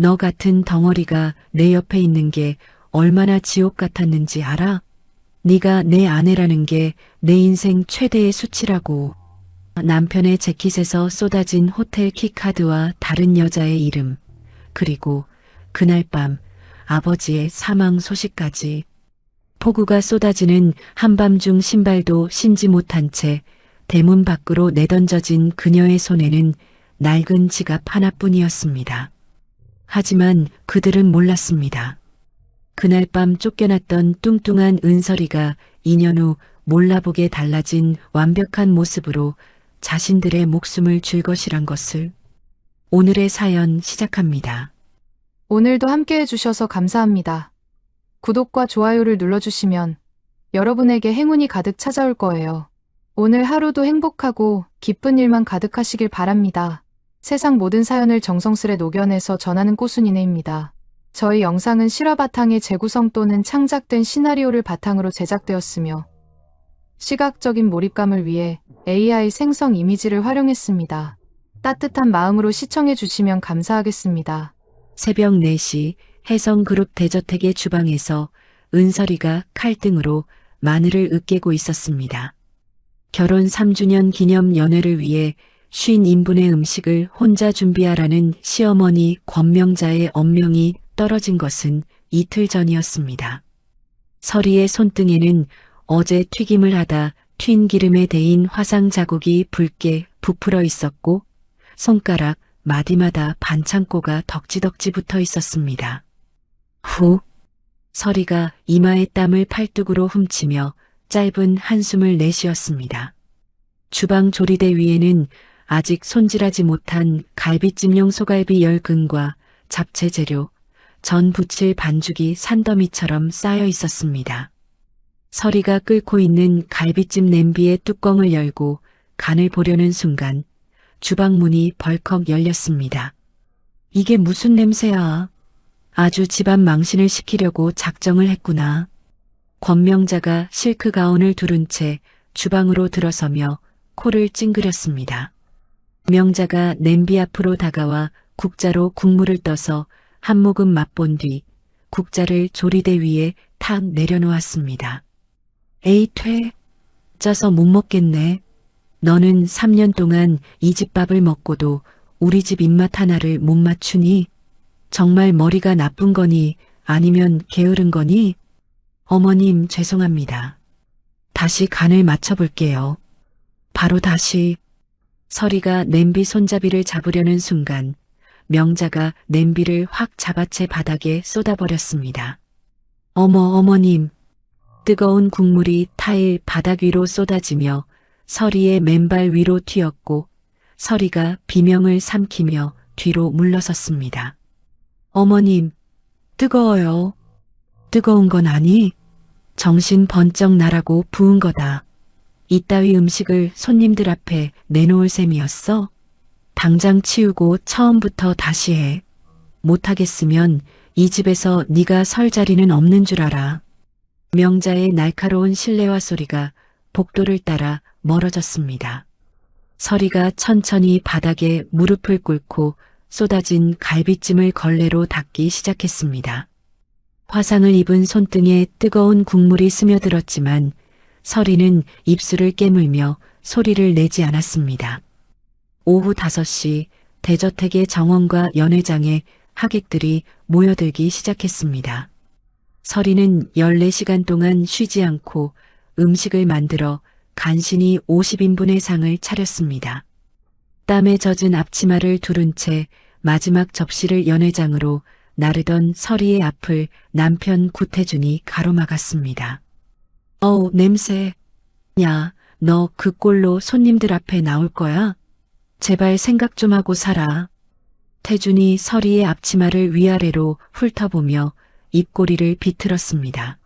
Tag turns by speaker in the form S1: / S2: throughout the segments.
S1: 너 같은 덩어리가 내 옆에 있는 게 얼마나 지옥 같았는지 알아? 네가 내 아내라는 게 내 인생 최대의 수치라고. 남편의 재킷에서 쏟아진 호텔 키카드와 다른 여자의 이름, 그리고 그날 밤 아버지의 사망 소식까지. 폭우가 쏟아지는 한밤중 신발도 신지 못한 채 대문 밖으로 내던져진 그녀의 손에는 낡은 지갑 하나뿐이었습니다. 하지만 그들은 몰랐습니다. 그날 밤 쫓겨났던 뚱뚱한 은설이가 2년 후 몰라보게 달라진 완벽한 모습으로 자신들의 목숨을 줄 것이란 것을. 오늘의 사연 시작합니다.
S2: 오늘도 함께 해주셔서 감사합니다. 구독과 좋아요를 눌러주시면 여러분에게 행운이 가득 찾아올 거예요. 오늘 하루도 행복하고 기쁜 일만 가득하시길 바랍니다. 세상 모든 사연을 정성스레 녹여내서 전하는 꼬순이네입니다. 저희 영상은 실화 바탕의 재구성 또는 창작된 시나리오를 바탕으로 제작되었으며 시각적인 몰입감을 위해 AI 생성 이미지를 활용했습니다. 따뜻한 마음으로 시청해 주시면 감사하겠습니다.
S1: 새벽 4시 혜성그룹 대저택의 주방에서 은설이가 칼등으로 마늘을 으깨고 있었습니다. 결혼 3주년 기념 연회를 위해 50인분의 음식을 혼자 준비하라는 시어머니 권명자의 엄명이 떨어진 것은 이틀 전이었습니다. 설이의 손등에는 어제 튀김을 하다 튄 기름에 데인 화상 자국이 붉게 부풀어 있었고 손가락 마디마다 반창고가 덕지덕지 붙어 있었습니다. 후! 설이가 이마에 땀을 팔뚝으로 훔치며 짧은 한숨을 내쉬었습니다. 주방 조리대 위에는 아직 손질하지 못한 갈비찜용 소갈비 10근과 잡채 재료, 전 부칠 반죽이 산더미처럼 쌓여 있었습니다. 설이가 끓고 있는 갈비찜 냄비의 뚜껑을 열고 간을 보려는 순간 주방 문이 벌컥 열렸습니다. 이게 무슨 냄새야? 아주 집안 망신을 시키려고 작정을 했구나. 권명자가 실크 가운을 두른 채 주방으로 들어서며 코를 찡그렸습니다. 명자가 냄비 앞으로 다가와 국자로 국물을 떠서 한 모금 맛본 뒤 국자를 조리대 위에 탁 내려놓았습니다. 에이 퇴, 짜서 못 먹겠네. 너는 3년 동안 이 집 밥을 먹고도 우리 집 입맛 하나를 못 맞추니? 정말 머리가 나쁜 거니 아니면 게으른 거니? 어머님 죄송합니다. 다시 간을 맞춰볼게요. 바로 다시. 설이가 냄비 손잡이를 잡으려는 순간 명자가 냄비를 확 잡아채 바닥에 쏟아버렸습니다. 어머님. 뜨거운 국물이 타일 바닥 위로 쏟아지며 설이의 맨발 위로 튀었고 설이가 비명을 삼키며 뒤로 물러섰습니다. 어머님, 뜨거워요. 뜨거운 건 아니? 정신 번쩍 나라고 부은 거다. 이따위 음식을 손님들 앞에 내놓을 셈이었어? 당장 치우고 처음부터 다시 해. 못하겠으면 이 집에서 네가 설 자리는 없는 줄 알아. 명자의 날카로운 실내화 소리가 복도를 따라 멀어졌습니다. 설이가 천천히 바닥에 무릎을 꿇고 쏟아진 갈비찜을 걸레로 닦기 시작했습니다. 화상을 입은 손등에 뜨거운 국물이 스며들었지만 설이는 입술을 깨물며 소리를 내지 않았습니다. 오후 5시 대저택의 정원과 연회장에 하객들이 모여들기 시작했습니다. 설이는 14시간 동안 쉬지 않고 음식을 만들어 간신히 50인분의 상을 차렸습니다. 땀에 젖은 앞치마를 두른 채 마지막 접시를 연회장으로 나르던 설이의 앞을 남편 구태준이 가로막았습니다. 어우 냄새. 야, 너 그 꼴로 손님들 앞에 나올 거야? 제발 생각 좀 하고 살아. 태준이 설이의 앞치마를 위아래로 훑어보며 입꼬리를 비틀었습니다.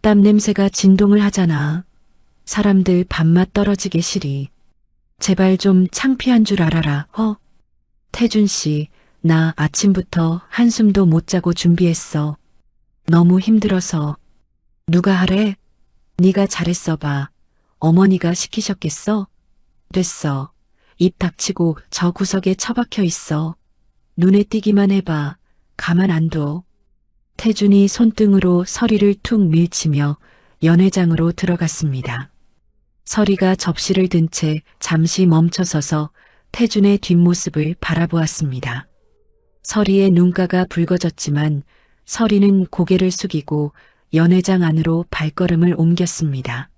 S1: 땀 냄새가 진동을 하잖아. 사람들 밥맛 떨어지게 시리. 제발 좀 창피한 줄 알아라. 태준 씨, 나 아침부터 한숨도 못 자고 준비했어. 너무 힘들어서. 누가 하래? 네가 잘했어 봐. 어머니가 시키셨겠어? 됐어. 입 닥치고 저 구석에 처박혀 있어. 눈에 띄기만 해봐. 가만 안 둬. 태준이 손등으로 서리를 툭 밀치며 연회장으로 들어갔습니다. 서리가 접시를 든 채 잠시 멈춰서서 태준의 뒷모습을 바라보았습니다. 서리의 눈가가 붉어졌지만 서리는 고개를 숙이고 연회장 안으로 발걸음을 옮겼습니다.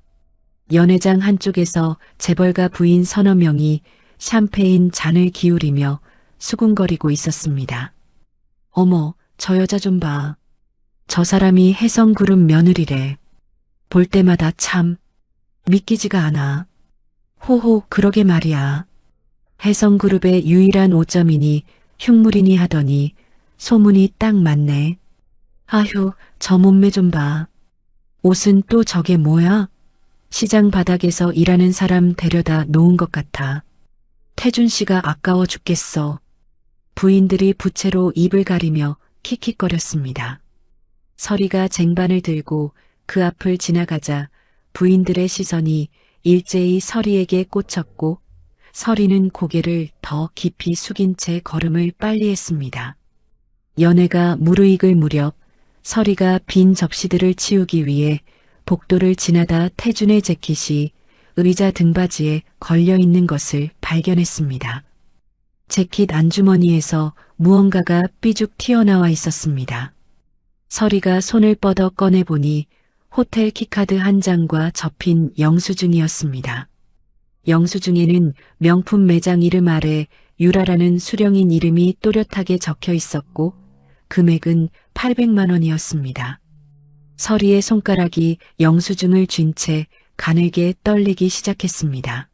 S1: 연회장 한쪽에서 재벌가 부인 서너 명이 샴페인 잔을 기울이며 수군거리고 있었습니다. 어머, 저 여자 좀 봐. 저 사람이 혜성그룹 며느리래. 볼 때마다 참 믿기지가 않아. 호호, 그러게 말이야. 혜성그룹의 유일한 오점이니 흉물이니 하더니 소문이 딱 맞네. 아휴, 저 몸매 좀 봐. 옷은 또 저게 뭐야? 시장 바닥에서 일하는 사람 데려다 놓은 것 같아. 태준 씨가 아까워 죽겠어. 부인들이 부채로 입을 가리며 킥킥거렸습니다. 서리가 쟁반을 들고 그 앞을 지나가자 부인들의 시선이 일제히 서리에게 꽂혔고 서리는 고개를 더 깊이 숙인 채 걸음을 빨리 했습니다. 연애가 무르익을 무렵 서리가 빈 접시들을 치우기 위해 복도를 지나다 태준의 재킷이 의자 등받이에 걸려 있는 것을 발견했습니다. 재킷 안주머니에서 무언가가 삐죽 튀어나와 있었습니다. 서리가 손을 뻗어 꺼내보니 호텔 키카드 한 장과 접힌 영수증이었습니다. 영수증에는 명품 매장 이름 아래 유라라는 수령인 이름이 또렷하게 적혀 있었고 금액은 800만 원이었습니다. 서리의 손가락이 영수증을 쥔 채 가늘게 떨리기 시작했습니다.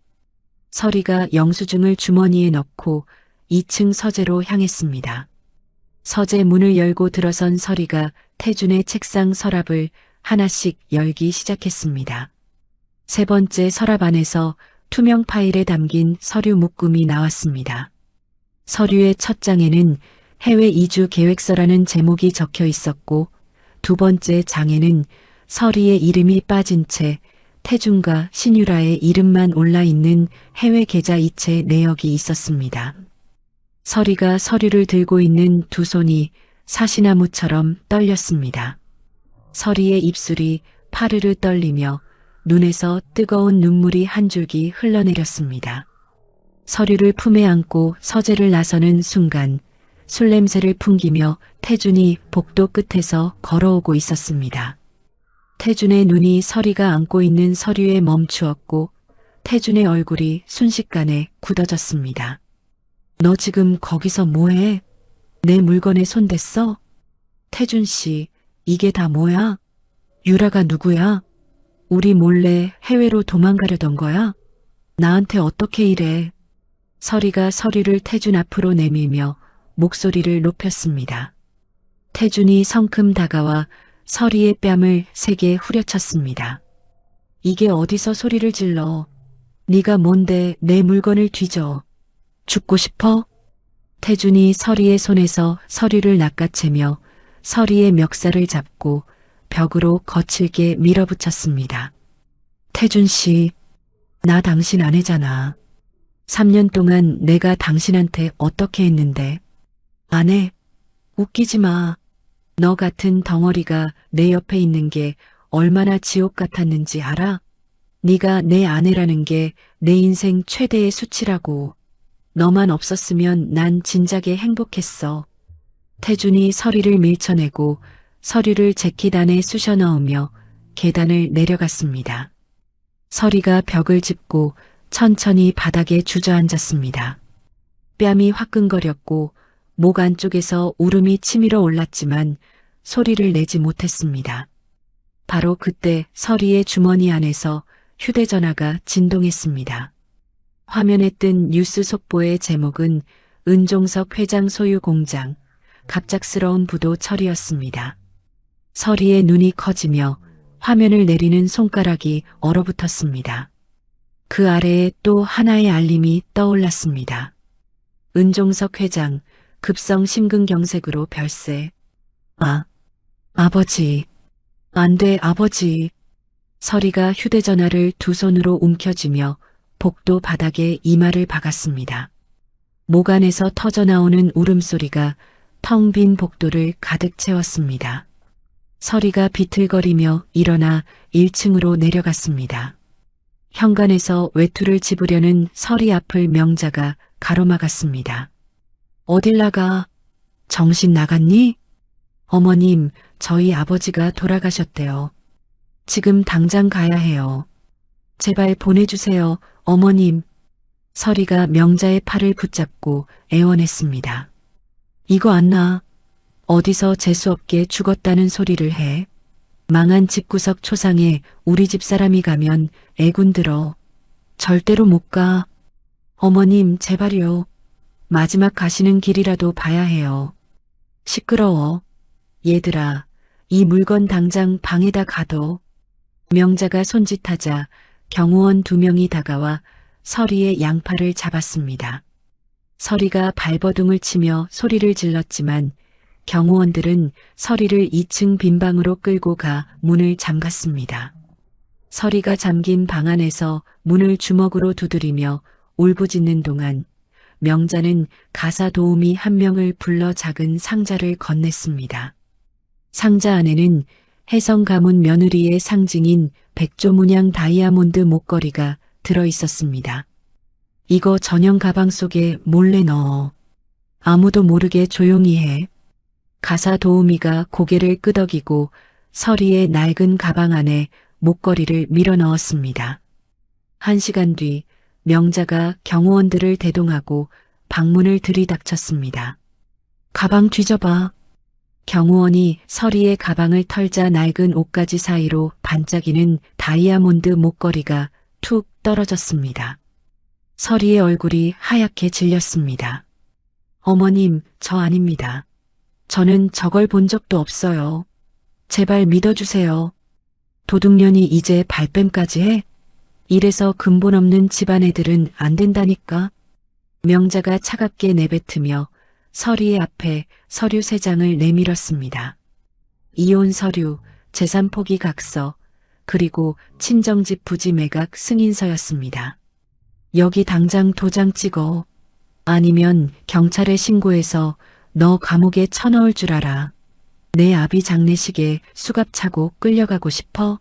S1: 서리가 영수증을 주머니에 넣고 2층 서재로 향했습니다. 서재 문을 열고 들어선 서리가 태준의 책상 서랍을 하나씩 열기 시작했습니다. 세 번째 서랍 안에서 투명 파일에 담긴 서류 묶음이 나왔습니다. 서류의 첫 장에는 해외 이주 계획서라는 제목이 적혀 있었고 두 번째 장에는 서리의 이름이 빠진 채 태준과 신유라의 이름만 올라있는 해외 계좌 이체 내역이 있었습니다. 서리가 서류를 들고 있는 두 손이 사시나무처럼 떨렸습니다. 서리의 입술이 파르르 떨리며 눈에서 뜨거운 눈물이 한 줄기 흘러내렸습니다. 서류를 품에 안고 서재를 나서는 순간 술 냄새를 풍기며 태준이 복도 끝에서 걸어오고 있었습니다. 태준의 눈이 서리가 안고 있는 서류에 멈추었고 태준의 얼굴이 순식간에 굳어졌습니다. 너 지금 거기서 뭐해? 내 물건에 손댔어? 태준 씨, 이게 다 뭐야? 유라가 누구야? 우리 몰래 해외로 도망가려던 거야? 나한테 어떻게 이래? 서리가 서류를 태준 앞으로 내밀며 목소리를 높였습니다. 태준이 성큼 다가와 서리의 뺨을 세게 후려쳤습니다. 이게 어디서 소리를 질러? 네가 뭔데 내 물건을 뒤져? 죽고 싶어? 태준이 서리의 손에서 서류를 낚아채며 서리의 멱살을 잡고 벽으로 거칠게 밀어붙였습니다. 태준 씨, 나 당신 아내잖아. 3년 동안 내가 당신한테 어떻게 했는데? 아내, 웃기지 마. 너 같은 덩어리가 내 옆에 있는 게 얼마나 지옥 같았는지 알아? 네가 내 아내라는 게 내 인생 최대의 수치라고. 너만 없었으면 난 진작에 행복했어. 태준이 서리를 밀쳐내고 서류를 재킷 안에 쑤셔 넣으며 계단을 내려갔습니다. 서리가 벽을 짚고 천천히 바닥에 주저앉았습니다. 뺨이 화끈거렸고 목 안쪽에서 울음이 치밀어 올랐지만 소리를 내지 못했습니다. 바로 그때 서리의 주머니 안에서 휴대전화가 진동했습니다. 화면에 뜬 뉴스 속보의 제목은 은종석 회장 소유 공장, 갑작스러운 부도 처리였습니다. 서리의 눈이 커지며 화면을 내리는 손가락이 얼어붙었습니다. 그 아래에 또 하나의 알림이 떠올랐습니다. 은종석 회장, 급성 심근경색으로 별세. 아버지. 안 돼, 아버지. 서리가 휴대전화를 두 손으로 움켜쥐며 복도 바닥에 이마를 박았습니다. 목 안에서 터져나오는 울음소리가 텅 빈 복도를 가득 채웠습니다. 서리가 비틀거리며 일어나 1층으로 내려갔습니다. 현관에서 외투를 집으려는 서리 앞을 명자가 가로막았습니다. 어딜 나가? 정신 나갔니? 어머님, 저희 아버지가 돌아가셨대요. 지금 당장 가야 해요. 제발 보내주세요, 어머님. 서리가 명자의 팔을 붙잡고 애원했습니다. 이거 안 나. 어디서 재수없게 죽었다는 소리를 해. 망한 집구석 초상에 우리 집 사람이 가면 애군 들어. 절대로 못 가. 어머님, 제발요. 마지막 가시는 길이라도 봐야 해요. 시끄러워. 얘들아, 이 물건 당장 방에다 가둬. 명자가 손짓하자 경호원 2명이 다가와 서리의 양팔을 잡았습니다. 서리가 발버둥을 치며 소리를 질렀지만 경호원들은 서리를 2층 빈방으로 끌고 가 문을 잠갔습니다. 서리가 잠긴 방 안에서 문을 주먹으로 두드리며 울부짖는 동안 명자는 가사 도우미 1명을 불러 작은 상자를 건넸습니다. 상자 안에는 혜성 가문 며느리의 상징인 백조 문양 다이아몬드 목걸이가 들어 있었습니다. 이거 전용 가방 속에 몰래 넣어. 아무도 모르게 조용히 해. 가사 도우미가 고개를 끄덕이고 서리의 낡은 가방 안에 목걸이를 밀어 넣었습니다. 1시간 뒤 명자가 경호원들을 대동하고 방문을 들이닥쳤습니다. 가방 뒤져봐. 경호원이 서리의 가방을 털자 낡은 옷가지 사이로 반짝이는 다이아몬드 목걸이가 툭 떨어졌습니다. 서리의 얼굴이 하얗게 질렸습니다. 어머님, 저 아닙니다. 저는 저걸 본 적도 없어요. 제발 믿어주세요. 도둑년이 이제 발뺌까지 해? 이래서 근본 없는 집안 애들은 안 된다니까. 명자가 차갑게 내뱉으며 서리의 앞에 서류 3장을 내밀었습니다. 이혼 서류, 재산 포기 각서, 그리고 친정집 부지 매각 승인서였습니다. 여기 당장 도장 찍어. 아니면 경찰에 신고해서 너 감옥에 쳐넣을 줄 알아. 내 아비 장례식에 수갑 차고 끌려가고 싶어?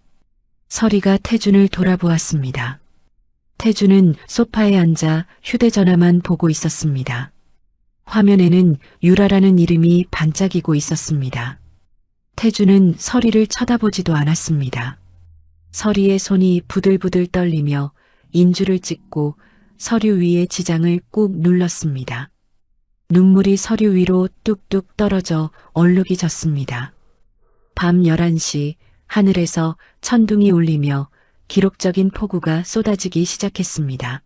S1: 서리가 태준을 돌아보았습니다. 태준은 소파에 앉아 휴대전화만 보고 있었습니다. 화면에는 유라라는 이름이 반짝이고 있었습니다. 태준은 서리를 쳐다보지도 않았습니다. 서리의 손이 부들부들 떨리며 인주를 찍고 서류 위에 지장을 꾹 눌렀습니다. 눈물이 서류 위로 뚝뚝 떨어져 얼룩이 졌습니다. 밤 11시 하늘에서 천둥이 울리며 기록적인 폭우가 쏟아지기 시작했습니다.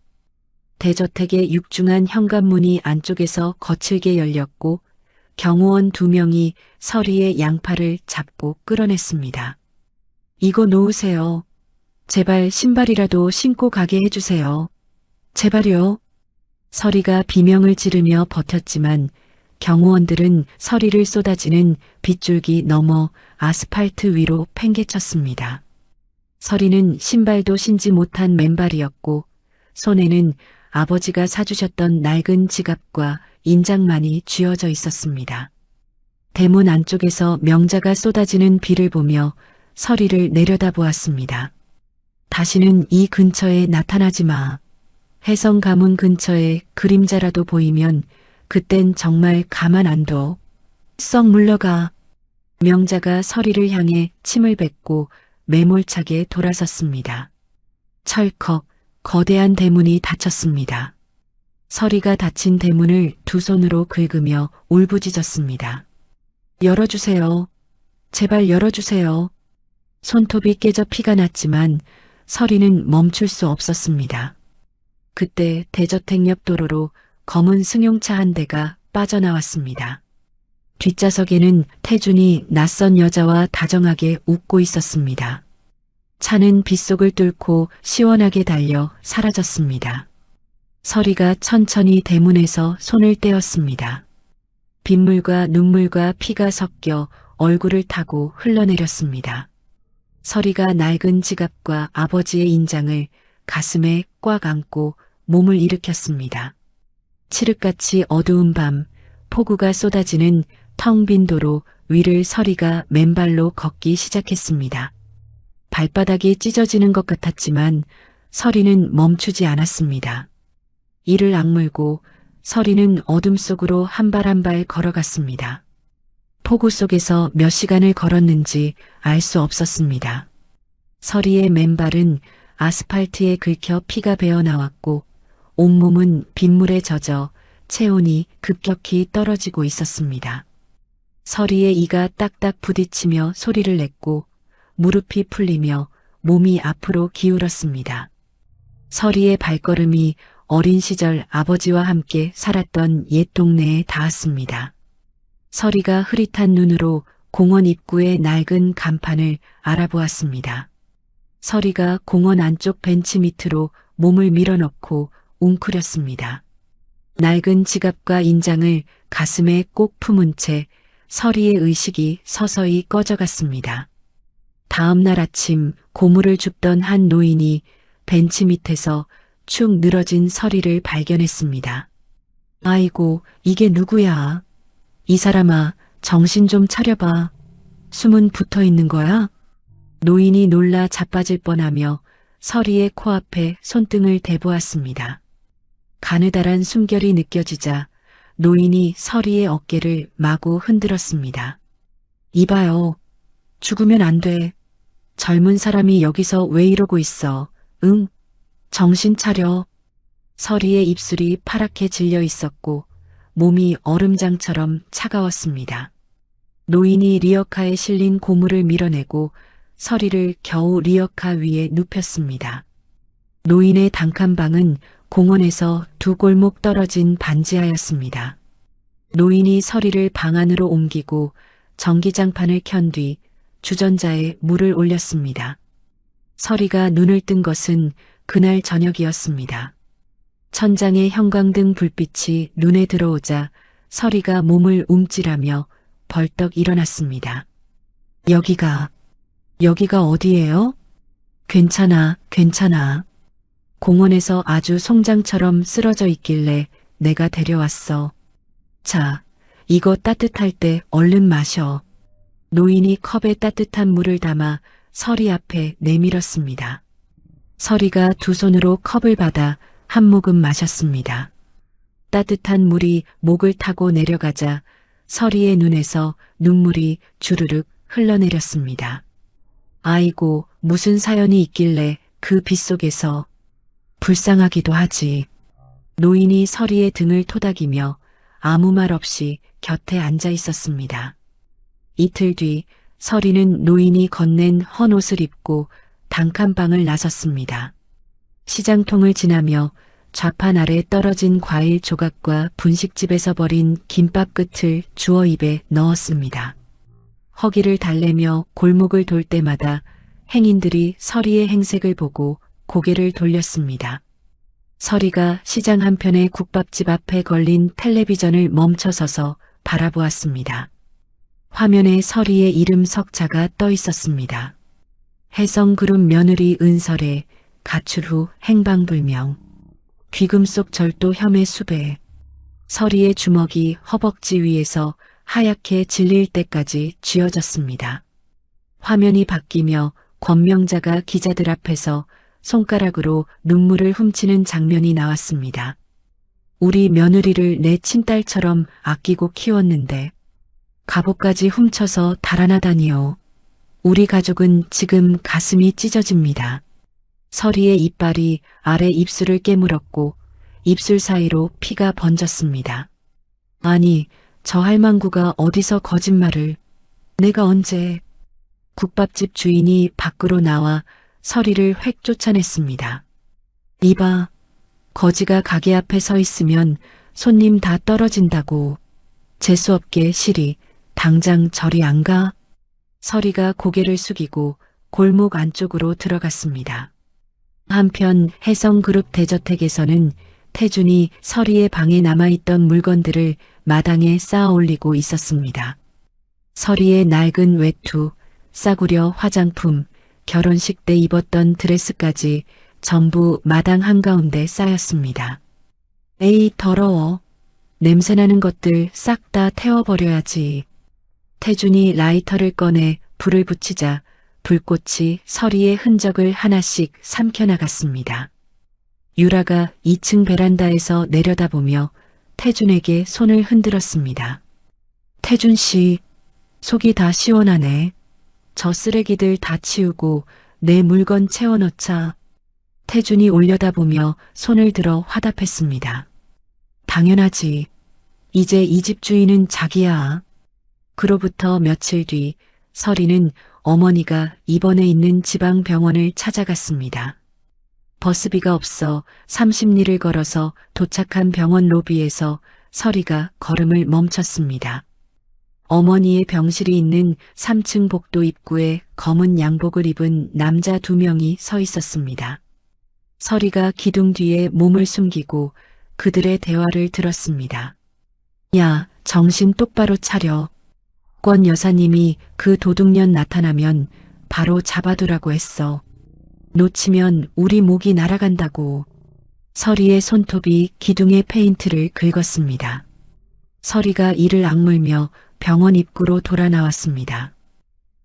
S1: 대저택의 육중한 현관문이 안쪽에서 거칠게 열렸고 경호원 2명이 서리의 양팔을 잡고 끌어냈습니다. 이거 놓으세요. 제발 신발이라도 신고 가게 해주세요. 제발요. 서리가 비명을 지르며 버텼지만 경호원들은 서리를 쏟아지는 빗줄기 넘어 아스팔트 위로 팽개쳤습니다. 서리는 신발도 신지 못한 맨발이었고 손에는 아버지가 사주셨던 낡은 지갑과 인장만이 쥐어져 있었습니다. 대문 안쪽에서 명자가 쏟아지는 비를 보며 서리를 내려다보았습니다. 다시는 이 근처에 나타나지 마. 혜성 가문 근처에 그림자라도 보이면 그땐 정말 가만 안 둬. 썩 물러가. 명자가 서리를 향해 침을 뱉고 매몰차게 돌아섰습니다. 철컥 거대한 대문이 닫혔습니다. 서리가 닫힌 대문을 2 손으로 긁으며 울부짖었습니다. 열어주세요. 제발 열어주세요. 손톱이 깨져 피가 났지만 서리는 멈출 수 없었습니다. 그때 대저택 옆 도로로 검은 승용차 한 대가 빠져나왔습니다. 뒷좌석에는 태준이 낯선 여자와 다정하게 웃고 있었습니다. 차는 빗속을 뚫고 시원하게 달려 사라졌습니다. 서리가 천천히 대문에서 손을 떼었습니다. 빗물과 눈물과 피가 섞여 얼굴을 타고 흘러내렸습니다. 서리가 낡은 지갑과 아버지의 인장을 가슴에 꽉 안고 몸을 일으켰습니다. 칠흑같이 어두운 밤, 폭우가 쏟아지는 텅 빈 도로 위를 서리가 맨발로 걷기 시작했습니다. 발바닥이 찢어지는 것 같았지만 서리는 멈추지 않았습니다. 이를 악물고 서리는 어둠 속으로 한 발 한 발 걸어갔습니다. 폭우 속에서 몇 시간을 걸었는지 알 수 없었습니다. 서리의 맨발은 아스팔트에 긁혀 피가 배어 나왔고 온몸은 빗물에 젖어 체온이 급격히 떨어지고 있었습니다. 서리의 이가 딱딱 부딪히며 소리를 냈고 무릎이 풀리며 몸이 앞으로 기울었습니다. 서리의 발걸음이 어린 시절 아버지와 함께 살았던 옛 동네에 닿았습니다. 서리가 흐릿한 눈으로 공원 입구의 낡은 간판을 알아보았습니다. 서리가 공원 안쪽 벤치 밑으로 몸을 밀어넣고 웅크렸습니다. 낡은 지갑과 인장을 가슴에 꼭 품은 채 서리의 의식이 서서히 꺼져갔습니다. 다음 날 아침 고물을 줍던 한 노인이 벤치 밑에서 축 늘어진 서리를 발견했습니다. 아이고, 이게 누구야? 이 사람아, 정신 좀 차려봐. 숨은 붙어 있는 거야? 노인이 놀라 자빠질 뻔하며 서리의 코앞에 손등을 대보았습니다. 가느다란 숨결이 느껴지자 노인이 서리의 어깨를 마구 흔들었습니다. 이봐요. 죽으면 안 돼. 젊은 사람이 여기서 왜 이러고 있어? 응? 정신 차려. 서리의 입술이 파랗게 질려 있었고 몸이 얼음장처럼 차가웠습니다. 노인이 리어카에 실린 고무를 밀어내고 서리를 겨우 리어카 위에 눕혔습니다. 노인의 단칸방은 공원에서 두 골목 떨어진 반지하였습니다. 노인이 서리를 방 안으로 옮기고 전기장판을 켠 뒤 주전자에 물을 올렸습니다. 서리가 눈을 뜬 것은 그날 저녁이었습니다. 천장의 형광등 불빛이 눈에 들어오자 서리가 몸을 움찔하며 벌떡 일어났습니다. 여기가 어디예요? 괜찮아. 공원에서 아주 송장처럼 쓰러져 있길래 내가 데려왔어. 자, 이거 따뜻할 때 얼른 마셔. 노인이 컵에 따뜻한 물을 담아 서리 앞에 내밀었습니다. 서리가 두 손으로 컵을 받아 한 모금 마셨습니다. 따뜻한 물이 목을 타고 내려가자 서리의 눈에서 눈물이 주르륵 흘러내렸습니다. 아이고, 무슨 사연이 있길래 그 빗속에서. 불쌍하기도 하지. 노인이 서리의 등을 토닥이며 아무 말 없이 곁에 앉아 있었습니다. 이틀 뒤 서리는 노인이 건넨 헌옷을 입고 단칸방을 나섰습니다. 시장통을 지나며 좌판 아래 떨어진 과일 조각과 분식집에서 버린 김밥 끝을 주워 입에 넣었습니다. 허기를 달래며 골목을 돌 때마다 행인들이 서리의 행색을 보고 고개를 돌렸습니다. 서리가 시장 한편의 국밥집 앞에 걸린 텔레비전을 멈춰서서 바라보았습니다. 화면에 서리의 이름 석자가 떠 있었습니다. 해성그룹 며느리 은설의 가출 후 행방불명. 귀금 속 절도 혐의 수배. 서리의 주먹이 허벅지 위에서 하얗게 질릴 때까지 쥐어졌습니다. 화면이 바뀌며 권명자가 기자들 앞에서 손가락으로 눈물을 훔치는 장면이 나왔습니다. 우리 며느리를 내 친딸처럼 아끼고 키웠는데 갑옷까지 훔쳐서 달아나다니요. 우리 가족은 지금 가슴이 찢어집니다. 서리의 이빨이 아래 입술을 깨물었고 입술 사이로 피가 번졌습니다. 아니, 저 할망구가 어디서 거짓말을. 내가 언제. 국밥집 주인이 밖으로 나와 서리를 획 쫓아냈습니다. 이봐, 거지가 가게 앞에 서 있으면 손님 다 떨어진다고. 재수없게 시리, 당장 저리 안 가? 서리가 고개를 숙이고 골목 안쪽으로 들어갔습니다. 한편 해성그룹 대저택에서는 태준이 서리의 방에 남아있던 물건들을 마당에 쌓아 올리고 있었습니다. 서리의 낡은 외투, 싸구려 화장품, 결혼식 때 입었던 드레스까지 전부 마당 한가운데 쌓였습니다. 에이, 더러워. 냄새나는 것들 싹 다 태워버려야지. 태준이 라이터를 꺼내 불을 붙이자 불꽃이 서리의 흔적을 하나씩 삼켜나갔습니다. 유라가 2층 베란다에서 내려다보며 태준에게 손을 흔들었습니다. 태준 씨, 속이 다 시원하네. 저 쓰레기들 다 치우고 내 물건 채워넣자. 태준이 올려다보며 손을 들어 화답했습니다. 당연하지. 이제 이 집 주인은 자기야. 그로부터 며칠 뒤 서리는 어머니가 입원해 있는 지방병원을 찾아갔습니다. 버스비가 없어 30리를 걸어서 도착한 병원 로비에서 서리가 걸음을 멈췄습니다. 어머니의 병실이 있는 3층 복도 입구에 검은 양복을 입은 남자 2명이 서 있었습니다. 서리가 기둥 뒤에 몸을 숨기고 그들의 대화를 들었습니다. 야, 정신 똑바로 차려. 권 여사님이 그 도둑년 나타나면 바로 잡아두라고 했어. 놓치면 우리 목이 날아간다고. 서리의 손톱이 기둥의 페인트를 긁었습니다. 서리가 이를 악물며 병원 입구로 돌아 나왔습니다.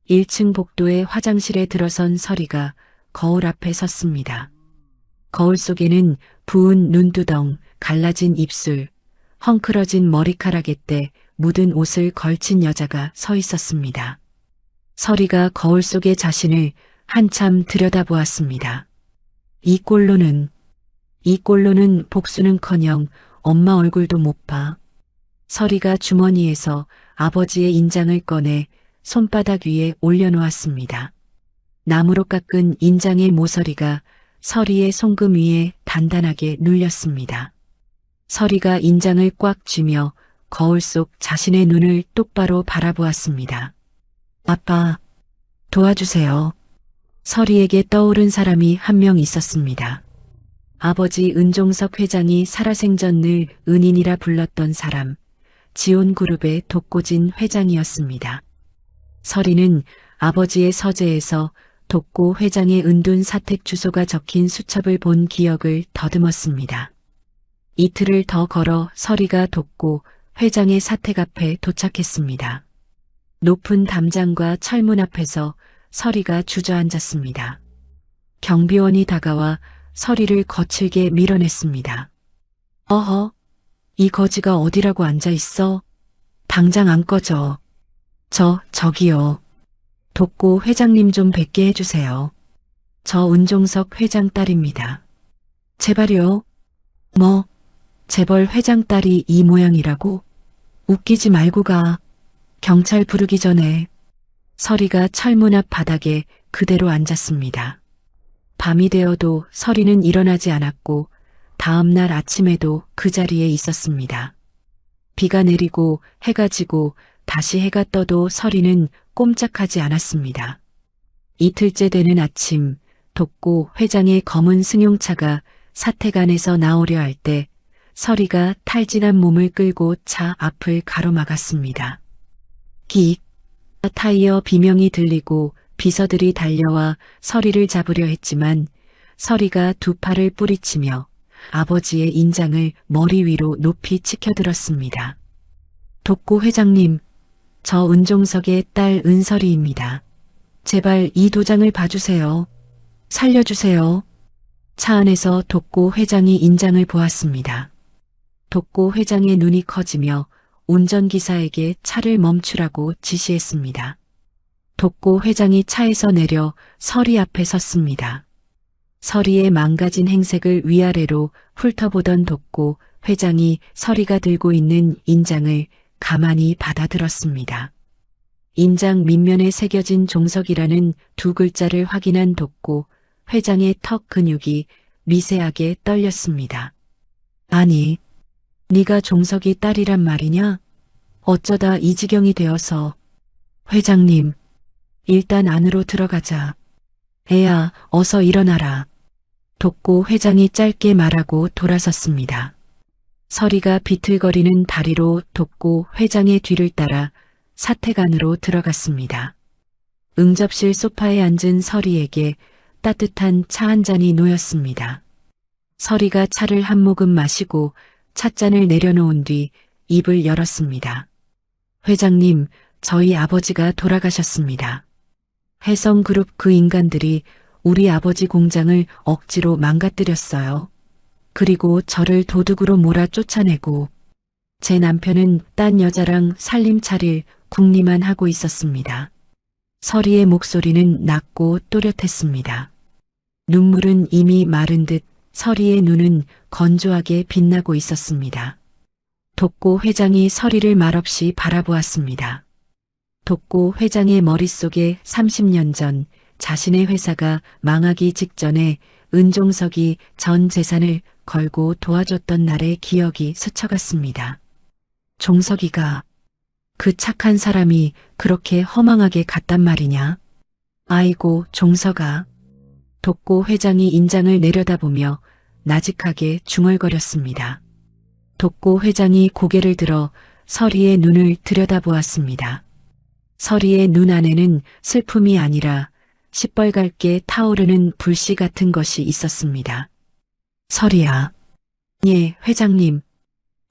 S1: 1층 복도의 화장실에 들어선 서리가 거울 앞에 섰습니다. 거울 속에는 부은 눈두덩, 갈라진 입술, 헝클어진 머리카락에 때 묻은 옷을 걸친 여자가 서 있었습니다. 서리가 거울 속의 자신을 한참 들여다보았습니다. 이 꼴로는 복수는커녕 엄마 얼굴도 못 봐. 서리가 주머니에서 아버지의 인장을 꺼내 손바닥 위에 올려놓았습니다. 나무로 깎은 인장의 모서리가 서리의 손금 위에 단단하게 눌렸습니다. 서리가 인장을 꽉 쥐며 거울 속 자신의 눈을 똑바로 바라보았습니다. 아빠, 도와주세요. 서리에게 떠오른 사람이 한 명 있었습니다. 아버지 은종석 회장이 살아생전 늘 은인이라 불렀던 사람, 지온그룹의 독고진 회장이었습니다. 서리는 아버지의 서재에서 독고 회장의 은둔 사택 주소가 적힌 수첩을 본 기억을 더듬었습니다. 이틀을 더 걸어 서리가 독고 회장의 사택 앞에 도착했습니다. 높은 담장과 철문 앞에서 서리가 주저앉았습니다. 경비원이 다가와 서리를 거칠게 밀어냈습니다. 어허, 이 거지가 어디라고 앉아있어? 당장 안 꺼져. 저기요. 독고 회장님 좀 뵙게 해주세요. 저 은종석 회장 딸입니다. 제발요. 뭐, 재벌 회장 딸이 이 모양이라고? 웃기지 말고 가. 경찰 부르기 전에. 서리가 철문 앞 바닥에 그대로 앉았습니다. 밤이 되어도 서리는 일어나지 않았고 다음 날 아침에도 그 자리에 있었습니다. 비가 내리고 해가 지고 다시 해가 떠도 서리는 꼼짝하지 않았습니다. 이틀째 되는 아침, 독고 회장의 검은 승용차가 사택 안에서 나오려 할 때 서리가 탈진한 몸을 끌고 차 앞을 가로막았습니다. 긱! 타이어 비명이 들리고 비서들이 달려와 서리를 잡으려 했지만 서리가 두 팔을 뿌리치며 아버지의 인장을 머리 위로 높이 치켜들었습니다. 독고 회장님, 저 은종석의 딸 은설이입니다. 제발 이 도장을 봐주세요. 살려주세요. 차 안에서 독고 회장이 인장을 보았습니다. 독고 회장의 눈이 커지며 운전기사에게 차를 멈추라고 지시했습니다. 독고 회장이 차에서 내려 서리 앞에 섰습니다. 서리의 망가진 행색을 위아래로 훑어보던 독고 회장이 서리가 들고 있는 인장을 가만히 받아들었습니다. 인장 밑면에 새겨진 종석이라는 두 글자를 확인한 독고 회장의 턱 근육이 미세하게 떨렸습니다. 아니, 네가 종석이 딸이란 말이냐? 어쩌다 이 지경이 되어서. 회장님, 일단 안으로 들어가자. 애야, 어서 일어나라. 독고 회장이 짧게 말하고 돌아섰습니다. 서리가 비틀거리는 다리로 독고 회장의 뒤를 따라 사택 안으로 들어갔습니다. 응접실 소파에 앉은 서리에게 따뜻한 차 한 잔이 놓였습니다. 서리가 차를 한 모금 마시고 찻잔을 내려놓은 뒤 입을 열었습니다. 회장님, 저희 아버지가 돌아가셨습니다. 해성그룹 그 인간들이 우리 아버지 공장을 억지로 망가뜨렸어요. 그리고 저를 도둑으로 몰아 쫓아내고 제 남편은 딴 여자랑 살림 차릴 궁리만 하고 있었습니다. 서리의 목소리는 낮고 또렷했습니다. 눈물은 이미 마른 듯 서리의 눈은 건조하게 빛나고 있었습니다. 독고 회장이 서리를 말없이 바라보았습니다. 독고 회장의 머릿속에 30년 전 자신의 회사가 망하기 직전에 은종석이 전 재산을 걸고 도와줬던 날의 기억이 스쳐갔습니다. 종석이가 그 착한 사람이 그렇게 허망하게 갔단 말이냐? 아이고, 종석아. 독고 회장이 인장을 내려다보며 나직하게 중얼거렸습니다. 독고 회장이 고개를 들어 서리의 눈을 들여다보았습니다. 서리의 눈 안에는 슬픔이 아니라 시뻘겋게 타오르는 불씨 같은 것이 있었습니다. 서리야. 예, 회장님.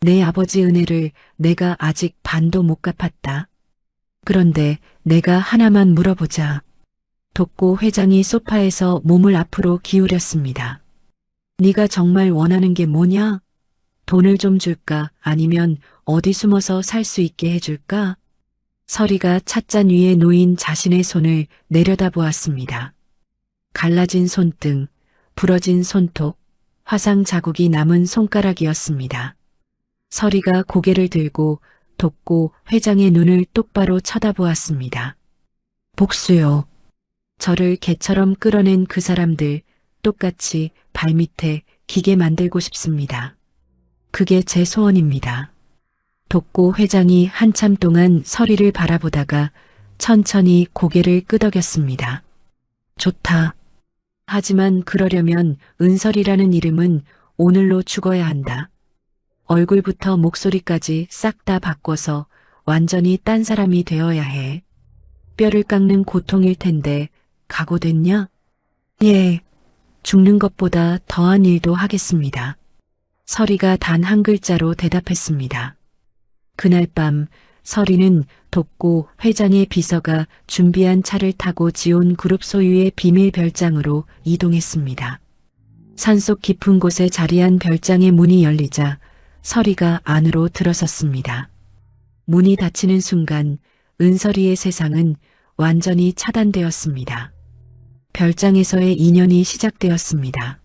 S1: 내 아버지 은혜를 내가 아직 반도 못 갚았다. 그런데 내가 하나만 물어보자. 독고 회장이 소파에서 몸을 앞으로 기울였습니다. 네가 정말 원하는 게 뭐냐? 돈을 좀 줄까? 아니면 어디 숨어서 살 수 있게 해줄까? 서리가 찻잔 위에 놓인 자신의 손을 내려다보았습니다. 갈라진 손등, 부러진 손톱, 화상 자국이 남은 손가락이었습니다. 서리가 고개를 들고 독고 회장의 눈을 똑바로 쳐다보았습니다. 복수요. 저를 개처럼 끌어낸 그 사람들 똑같이 발밑에 기게 만들고 싶습니다. 그게 제 소원입니다. 독고 회장이 한참 동안 서리를 바라보다가 천천히 고개를 끄덕였습니다. 좋다. 하지만 그러려면 은설이라는 이름은 오늘로 죽어야 한다. 얼굴부터 목소리까지 싹 다 바꿔서 완전히 딴 사람이 되어야 해. 뼈를 깎는 고통일 텐데 각오됐냐? 예, 죽는 것보다 더한 일도 하겠습니다. 서리가 단 한 글자로 대답했습니다. 그날 밤 서리는 독고 회장의 비서가 준비한 차를 타고 지온 그룹 소유의 비밀 별장으로 이동했습니다. 산속 깊은 곳에 자리한 별장의 문이 열리자 서리가 안으로 들어섰습니다. 문이 닫히는 순간 은서리의 세상은 완전히 차단되었습니다. 별장에서의 인연이 시작되었습니다.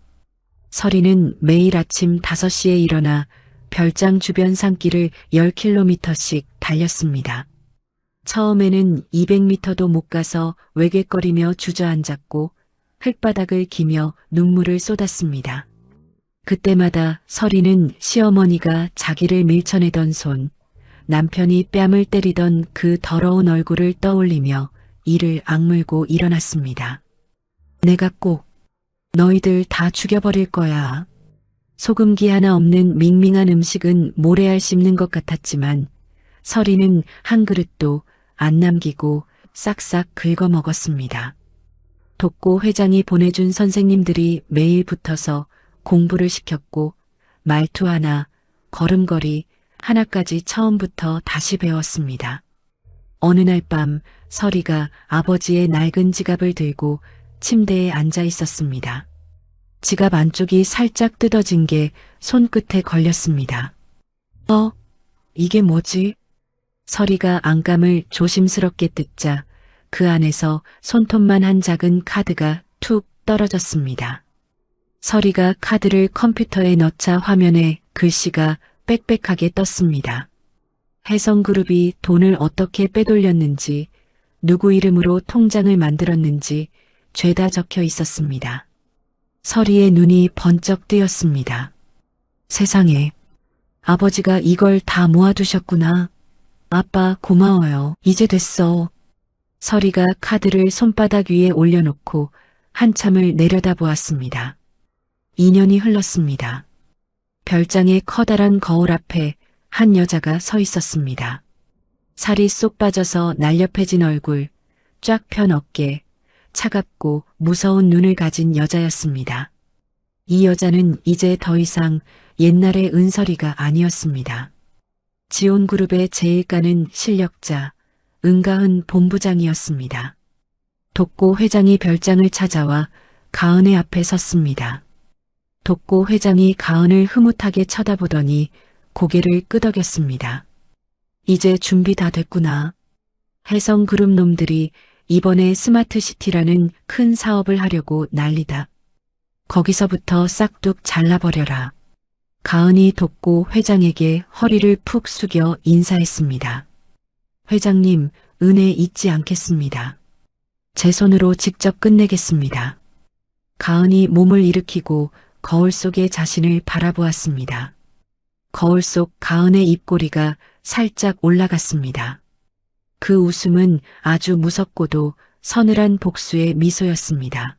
S1: 서리는 매일 아침 5시에 일어나 별장 주변 산길을 10km씩 달렸습니다. 처음에는 200m도 못 가서 외갰거리며 주저앉았고 흙바닥을 기며 눈물을 쏟았습니다. 그때마다 서리는 시어머니가 자기를 밀쳐내던 손, 남편이 뺨을 때리던 그 더러운 얼굴을 떠올리며 이를 악물고 일어났습니다. 내가 꼭 너희들 다 죽여버릴 거야. 소금기 하나 없는 밍밍한 음식은 모래알 씹는 것 같았지만 서리는 한 그릇도 안 남기고 싹싹 긁어 먹었습니다. 독고 회장이 보내준 선생님들이 매일 붙어서 공부를 시켰고 말투 하나, 걸음걸이 하나까지 처음부터 다시 배웠습니다. 어느 날 밤 서리가 아버지의 낡은 지갑을 들고 침대에 앉아 있었습니다. 지갑 안쪽이 살짝 뜯어진 게 손끝에 걸렸습니다. 이게 뭐지? 서리가 안감을 조심스럽게 뜯자 그 안에서 손톱만 한 작은 카드가 툭 떨어졌습니다. 서리가 카드를 컴퓨터에 넣자 화면에 글씨가 빽빽하게 떴습니다. 해성그룹이 돈을 어떻게 빼돌렸는지, 누구 이름으로 통장을 만들었는지 죄다 적혀 있었습니다. 서리의 눈이 번쩍 뜨였습니다. 세상에, 아버지가 이걸 다 모아두셨구나. 아빠 고마워요. 이제 됐어. 서리가 카드를 손바닥 위에 올려놓고 한참을 내려다보았습니다. 2년이 흘렀습니다. 별장의 커다란 거울 앞에 한 여자가 서 있었습니다. 살이 쏙 빠져서 날렵해진 얼굴, 쫙 편 어깨, 차갑고 무서운 눈을 가진 여자였습니다. 이 여자는 이제 더 이상 옛날의 은설이가 아니었습니다. 지온그룹의 제일가는 실력자 은가은 본부장이었습니다. 독고 회장이 별장을 찾아와 가은의 앞에 섰습니다. 독고 회장이 가은을 흐뭇하게 쳐다보더니 고개를 끄덕였습니다. 이제 준비 다 됐구나. 해성그룹 놈들이 이번에 스마트시티라는 큰 사업을 하려고 난리다. 거기서부터 싹둑 잘라버려라. 가은이 독고 회장에게 허리를 푹 숙여 인사했습니다. 회장님, 은혜 잊지 않겠습니다. 제 손으로 직접 끝내겠습니다. 가은이 몸을 일으키고 거울 속의 자신을 바라보았습니다. 거울 속 가은의 입꼬리가 살짝 올라갔습니다. 그 웃음은 아주 무섭고도 서늘한 복수의 미소였습니다.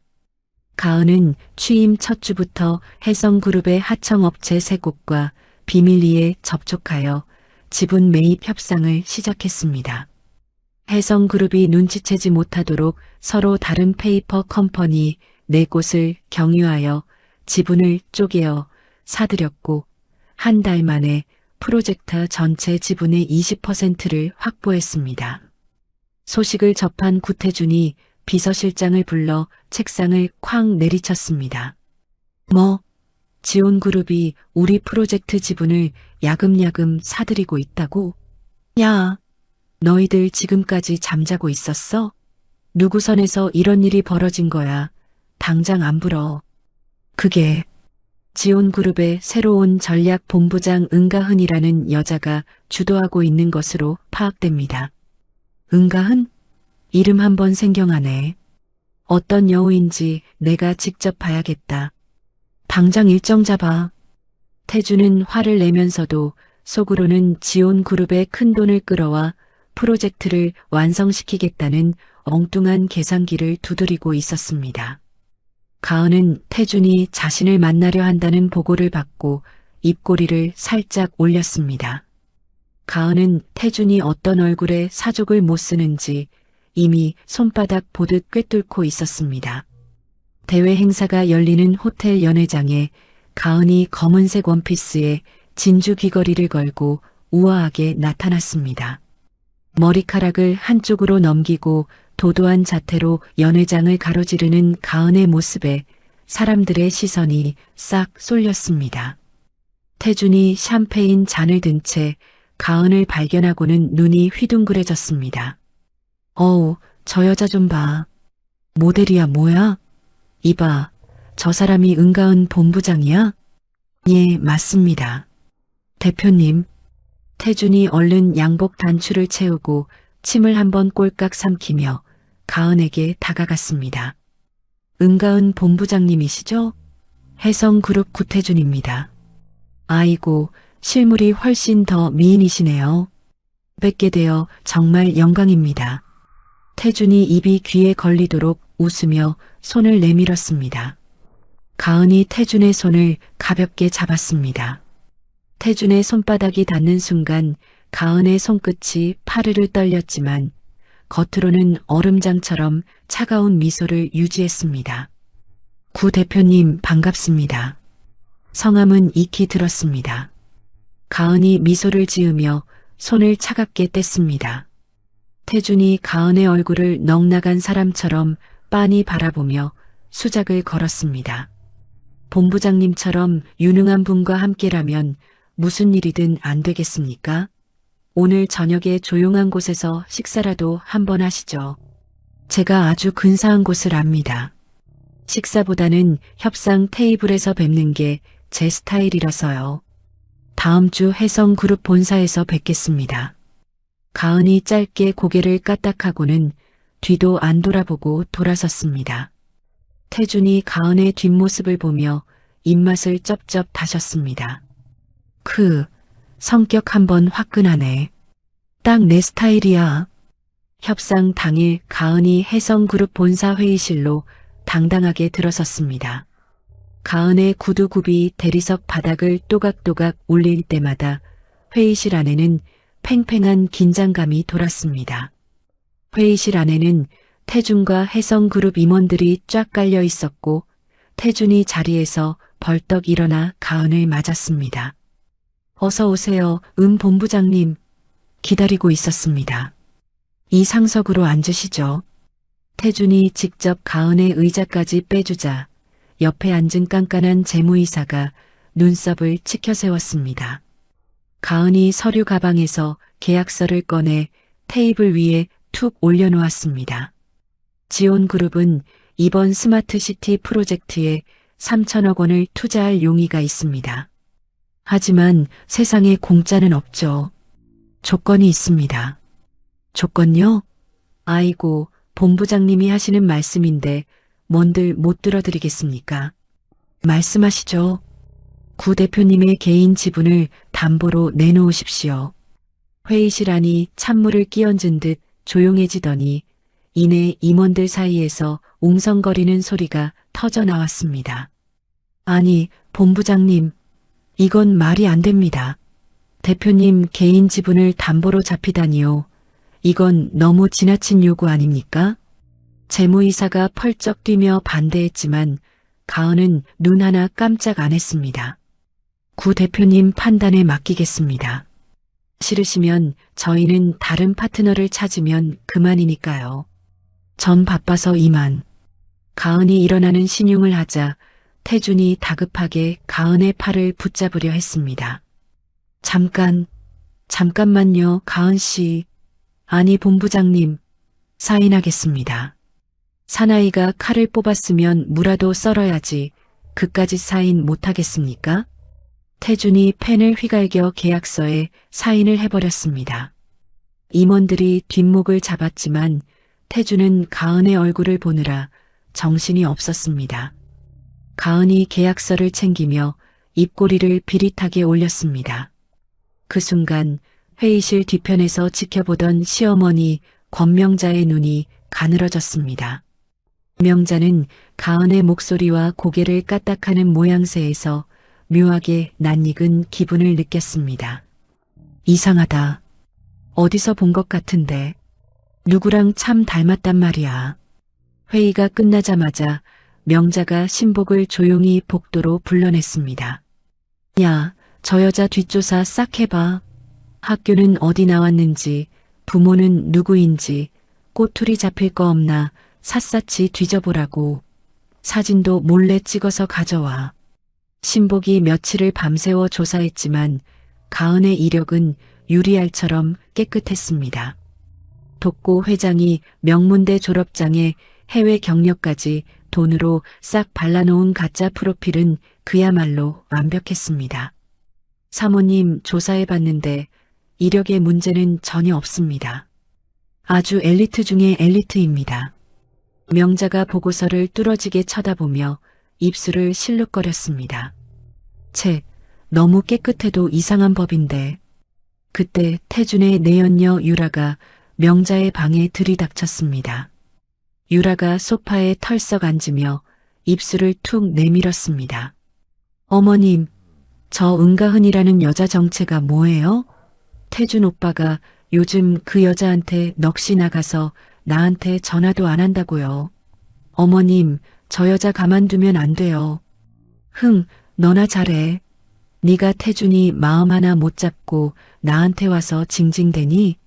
S1: 가은은 취임 첫 주부터 해성그룹의 하청업체 3곳과 비밀리에 접촉하여 지분 매입 협상을 시작했습니다. 해성그룹이 눈치채지 못하도록 서로 다른 페이퍼 컴퍼니 4곳을 경유하여 지분을 쪼개어 사들였고 한 달 만에 프로젝트 전체 지분의 20%를 확보했습니다. 소식을 접한 구태준이 비서실장을 불러 책상을 쾅 내리쳤습니다. 뭐? 지온그룹이 우리 프로젝트 지분을 야금야금 사들이고 있다고? 야, 너희들 지금까지 잠자고 있었어? 누구 선에서 이런 일이 벌어진 거야? 당장 안 불어. 그게 지온그룹의 새로운 전략 본부장 은가은이라는 여자가 주도하고 있는 것으로 파악됩니다. 은가은? 이름 한번 생경하네. 어떤 여우인지 내가 직접 봐야겠다. 당장 일정 잡아. 태주는 화를 내면서도 속으로는 지온그룹의 큰돈을 끌어와 프로젝트를 완성시키겠다는 엉뚱한 계산기를 두드리고 있었습니다. 가은은 태준이 자신을 만나려 한다는 보고를 받고 입꼬리를 살짝 올렸습니다. 가은은 태준이 어떤 얼굴에 사족을 못 쓰는지 이미 손바닥 보듯 꿰뚫고 있었습니다. 대회 행사가 열리는 호텔 연회장에 가은이 검은색 원피스에 진주 귀걸이를 걸고 우아하게 나타났습니다. 머리카락을 한쪽으로 넘기고 도도한 자태로 연회장을 가로지르는 가은의 모습에 사람들의 시선이 싹 쏠렸습니다. 태준이 샴페인 잔을 든 채 가은을 발견하고는 눈이 휘둥그레졌습니다. 어우, 저 여자 좀 봐. 모델이야 뭐야? 이봐, 저 사람이 은가은 본부장이야? 예, 맞습니다. 대표님. 태준이 얼른 양복 단추를 채우고 침을 한번 꼴깍 삼키며 가은에게 다가갔습니다. 은가은 본부장님이시죠? 해성그룹 구태준입니다. 아이고, 실물이 훨씬 더 미인이시네요. 뵙게 되어 정말 영광입니다. 태준이 입이 귀에 걸리도록 웃으며 손을 내밀었습니다. 가은이 태준의 손을 가볍게 잡았습니다. 태준의 손바닥이 닿는 순간 가은의 손끝이 파르르 떨렸지만 겉으로는 얼음장처럼 차가운 미소를 유지했습니다. 구 대표님 반갑습니다. 성함은 익히 들었습니다. 가은이 미소를 지으며 손을 차갑게 뗐습니다. 태준이 가은의 얼굴을 넉나간 사람처럼 빤히 바라보며 수작을 걸었습니다. 본부장님처럼 유능한 분과 함께라면 무슨 일이든 안 되겠습니까? 오늘 저녁에 조용한 곳에서 식사라도 한번 하시죠. 제가 아주 근사한 곳을 압니다. 식사보다는 협상 테이블에서 뵙는 게 제 스타일이라서요. 다음 주 해성그룹 본사에서 뵙겠습니다. 가은이 짧게 고개를 까딱하고는 뒤도 안 돌아보고 돌아섰습니다. 태준이 가은의 뒷모습을 보며 입맛을 쩝쩝 다셨습니다. 성격 한번 화끈하네. 딱 내 스타일이야. 협상 당일 가은이 해성그룹 본사 회의실로 당당하게 들어섰습니다. 가은의 구두굽이 대리석 바닥을 또각또각 울릴 때마다 회의실 안에는 팽팽한 긴장감이 돌았습니다. 회의실 안에는 태준과 해성그룹 임원들이 쫙 깔려 있었고 태준이 자리에서 벌떡 일어나 가은을 맞았습니다. 어서 오세요, 본부장님. 기다리고 있었습니다. 이 상석으로 앉으시죠. 태준이 직접 가은의 의자까지 빼주자 옆에 앉은 깐깐한 재무이사가 눈썹을 치켜 세웠습니다. 가은이 서류 가방에서 계약서를 꺼내 테이블 위에 툭 올려놓았습니다. 지온그룹은 이번 스마트시티 프로젝트에 3천억 원을 투자할 용의가 있습니다. 하지만 세상에 공짜는 없죠. 조건이 있습니다. 조건요? 아이고, 본부장님이 하시는 말씀인데 뭔들 못 들어드리겠습니까? 말씀하시죠. 구 대표님의 개인 지분을 담보로 내놓으십시오. 회의실 안이 찬물을 끼얹은 듯 조용해지더니 이내 임원들 사이에서 웅성거리는 소리가 터져 나왔습니다. 아니, 본부장님, 이건 말이 안 됩니다. 대표님 개인 지분을 담보로 잡히다니요. 이건 너무 지나친 요구 아닙니까? 재무이사가 펄쩍 뛰며 반대했지만 가은은 눈 하나 깜짝 안 했습니다. 구 대표님 판단에 맡기겠습니다. 싫으시면 저희는 다른 파트너를 찾으면 그만이니까요. 전 바빠서 이만. 가은이 일어나는 신용을 하자 태준이 다급하게 가은의 팔을 붙잡으려 했습니다. 잠깐만요, 가은 씨. 아니, 본부장님, 사인하겠습니다. 사나이가 칼을 뽑았으면 무라도 썰어야지 그까짓 사인 못하겠습니까? 태준이 펜을 휘갈겨 계약서에 사인을 해버렸습니다. 임원들이 뒷목을 잡았지만 태준은 가은의 얼굴을 보느라 정신이 없었습니다. 가은이 계약서를 챙기며 입꼬리를 비릿하게 올렸습니다. 그 순간 회의실 뒤편에서 지켜보던 시어머니 권명자의 눈이 가늘어졌습니다. 명자는 가은의 목소리와 고개를 까딱하는 모양새에서 묘하게 낯익은 기분을 느꼈습니다. 이상하다. 어디서 본 것 같은데. 누구랑 참 닮았단 말이야. 회의가 끝나자마자 명자가 신복을 조용히 복도로 불러냈습니다. 야, 저 여자 뒷조사 싹 해봐. 학교는 어디 나왔는지, 부모는 누구인지, 꼬투리 잡힐 거 없나 샅샅이 뒤져보라고. 사진도 몰래 찍어서 가져와. 신복이 며칠을 밤새워 조사했지만 가은의 이력은 유리알처럼 깨끗했습니다. 독고 회장이 명문대 졸업장에 해외 경력까지 돈으로 싹 발라놓은 가짜 프로필은 그야말로 완벽했습니다. 사모님 조사해봤는데 이력에 문제는 전혀 없습니다. 아주 엘리트 중의 엘리트입니다. 명자가 보고서를 뚫어지게 쳐다보며 입술을 실룩거렸습니다. 채, 너무 깨끗해도 이상한 법인데. 그때 태준의 내연녀 유라가 명자의 방에 들이닥쳤습니다. 유라가 소파에 털썩 앉으며 입술을 툭 내밀었습니다. 어머님, 저 은가은이라는 여자 정체가 뭐예요? 태준 오빠가 요즘 그 여자한테 넋이 나가서 나한테 전화도 안 한다고요. 어머님, 저 여자 가만두면 안 돼요. 너나 잘해. 네가 태준이 마음 하나 못 잡고 나한테 와서 징징대니?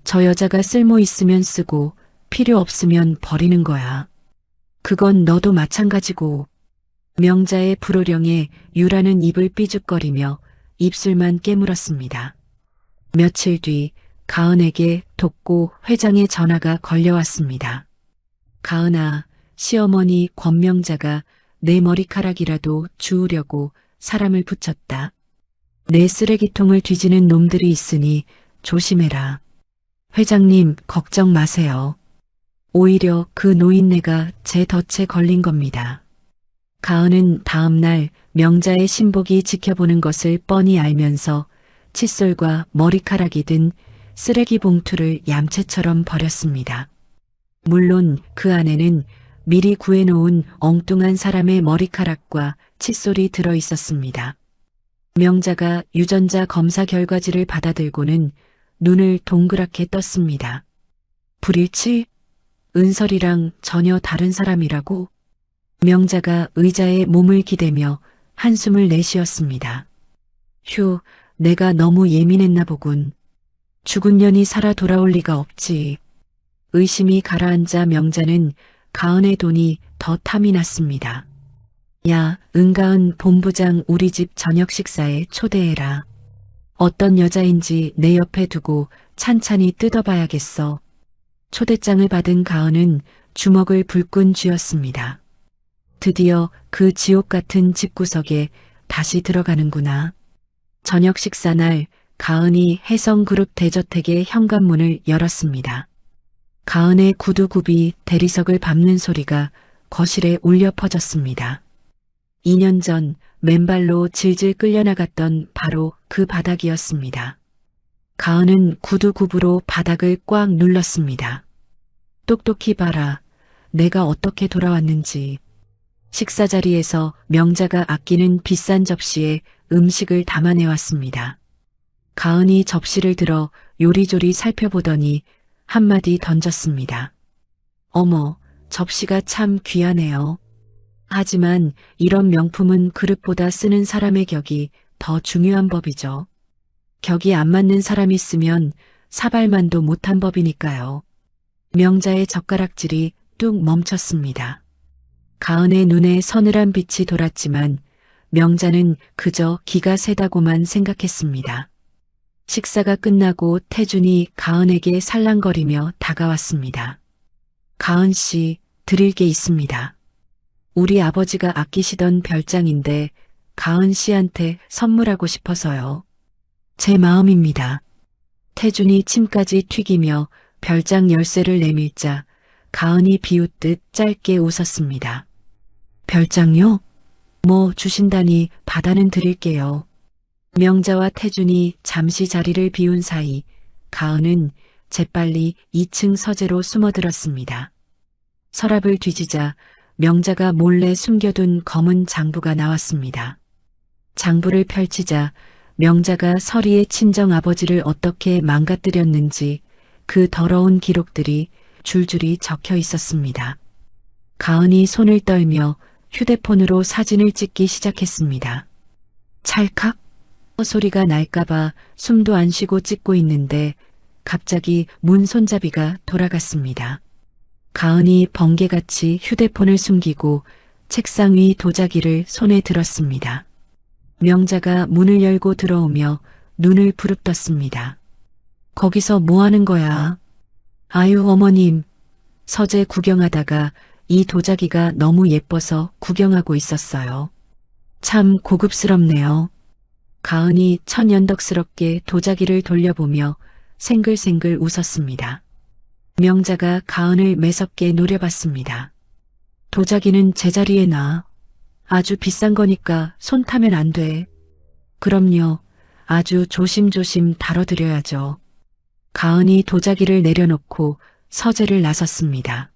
S1: 저 여자가 쓸모 있으면 쓰고 필요 없으면 버리는 거야. 그건 너도 마찬가지고. 명자의 불호령에 유라는 입을 삐죽거리며 입술만 깨물었습니다. 며칠 뒤 가은에게 독고 회장의 전화가 걸려왔습니다. 가은아, 시어머니 권명자가 내 머리카락이라도 주우려고 사람을 붙였다. 내 쓰레기통을 뒤지는 놈들이 있으니 조심해라. 회장님, 걱정 마세요. 오히려 그 노인네가 제 덫에 걸린 겁니다. 가은은 다음 날 명자의 신복이 지켜보는 것을 뻔히 알면서 칫솔과 머리카락이 든 쓰레기 봉투를 얌체처럼 버렸습니다. 물론 그 안에는 미리 구해놓은 엉뚱한 사람의 머리카락과 칫솔이 들어 있었습니다. 명자가 유전자 검사 결과지를 받아들고는 눈을 동그랗게 떴습니다. 불일치? 은설이랑 전혀 다른 사람이라고? 명자가 의자에 몸을 기대며 한숨을 내쉬었습니다. 휴, 내가 너무 예민했나 보군. 죽은 년이 살아 돌아올 리가 없지. 의심이 가라앉아 명자는 가은의 돈이 더 탐이 났습니다. 야, 은가은 본부장 우리 집 저녁 식사에 초대해라. 어떤 여자인지 내 옆에 두고 찬찬히 뜯어봐야겠어. 초대장을 받은 가은은 주먹을 불끈 쥐었습니다. 드디어 그 지옥 같은 집구석에 다시 들어가는구나. 저녁 식사 날 가은이 혜성그룹 대저택의 현관문을 열었습니다. 가은의 구두굽이 대리석을 밟는 소리가 거실에 울려 퍼졌습니다. 2년 전 맨발로 질질 끌려나갔던 바로 그 바닥이었습니다. 가은은 구두굽으로 바닥을 꽉 눌렀습니다. 똑똑히 봐라. 내가 어떻게 돌아왔는지. 식사 자리에서 명자가 아끼는 비싼 접시에 음식을 담아내왔습니다. 가은이 접시를 들어 요리조리 살펴보더니 한마디 던졌습니다. 어머, 접시가 참 귀하네요. 하지만 이런 명품은 그릇보다 쓰는 사람의 격이 더 중요한 법이죠. 격이 안 맞는 사람이 쓰면 사발만도 못한 법이니까요. 명자의 젓가락질이 뚝 멈췄습니다. 가은의 눈에 서늘한 빛이 돌았지만 명자는 그저 기가 세다고만 생각했습니다. 식사가 끝나고 태준이 가은에게 살랑거리며 다가왔습니다. 가은 씨, 드릴 게 있습니다. 우리 아버지가 아끼시던 별장인데 가은 씨한테 선물하고 싶어서요. 제 마음입니다. 태준이 침까지 튀기며 별장 열쇠를 내밀자 가은이 비웃듯 짧게 웃었습니다. 별장요? 뭐 주신다니 받아는 드릴게요. 명자와 태준이 잠시 자리를 비운 사이 가은은 재빨리 2층 서재로 숨어들었습니다. 서랍을 뒤지자 명자가 몰래 숨겨둔 검은 장부가 나왔습니다. 장부를 펼치자 명자가 서리의 친정 아버지를 어떻게 망가뜨렸는지 그 더러운 기록들이 줄줄이 적혀 있었습니다. 가은이 손을 떨며 휴대폰으로 사진을 찍기 시작했습니다. 찰칵 소리가 날까봐 숨도 안 쉬고 찍고 있는데 갑자기 문 손잡이가 돌아갔습니다. 가은이 번개같이 휴대폰을 숨기고 책상 위 도자기를 손에 들었습니다. 명자가 문을 열고 들어오며 눈을 부릅떴습니다. 거기서 뭐 하는 거야? 아유 어머님. 서재 구경하다가 이 도자기가 너무 예뻐서 구경하고 있었어요. 참 고급스럽네요. 가은이 천연덕스럽게 도자기를 돌려보며 생글생글 웃었습니다. 명자가 가은을 매섭게 노려봤습니다. 도자기는 제자리에 놔. 아주 비싼 거니까 손 타면 안 돼. 그럼요. 아주 조심조심 다뤄드려야죠. 가은이 도자기를 내려놓고 서재를 나섰습니다.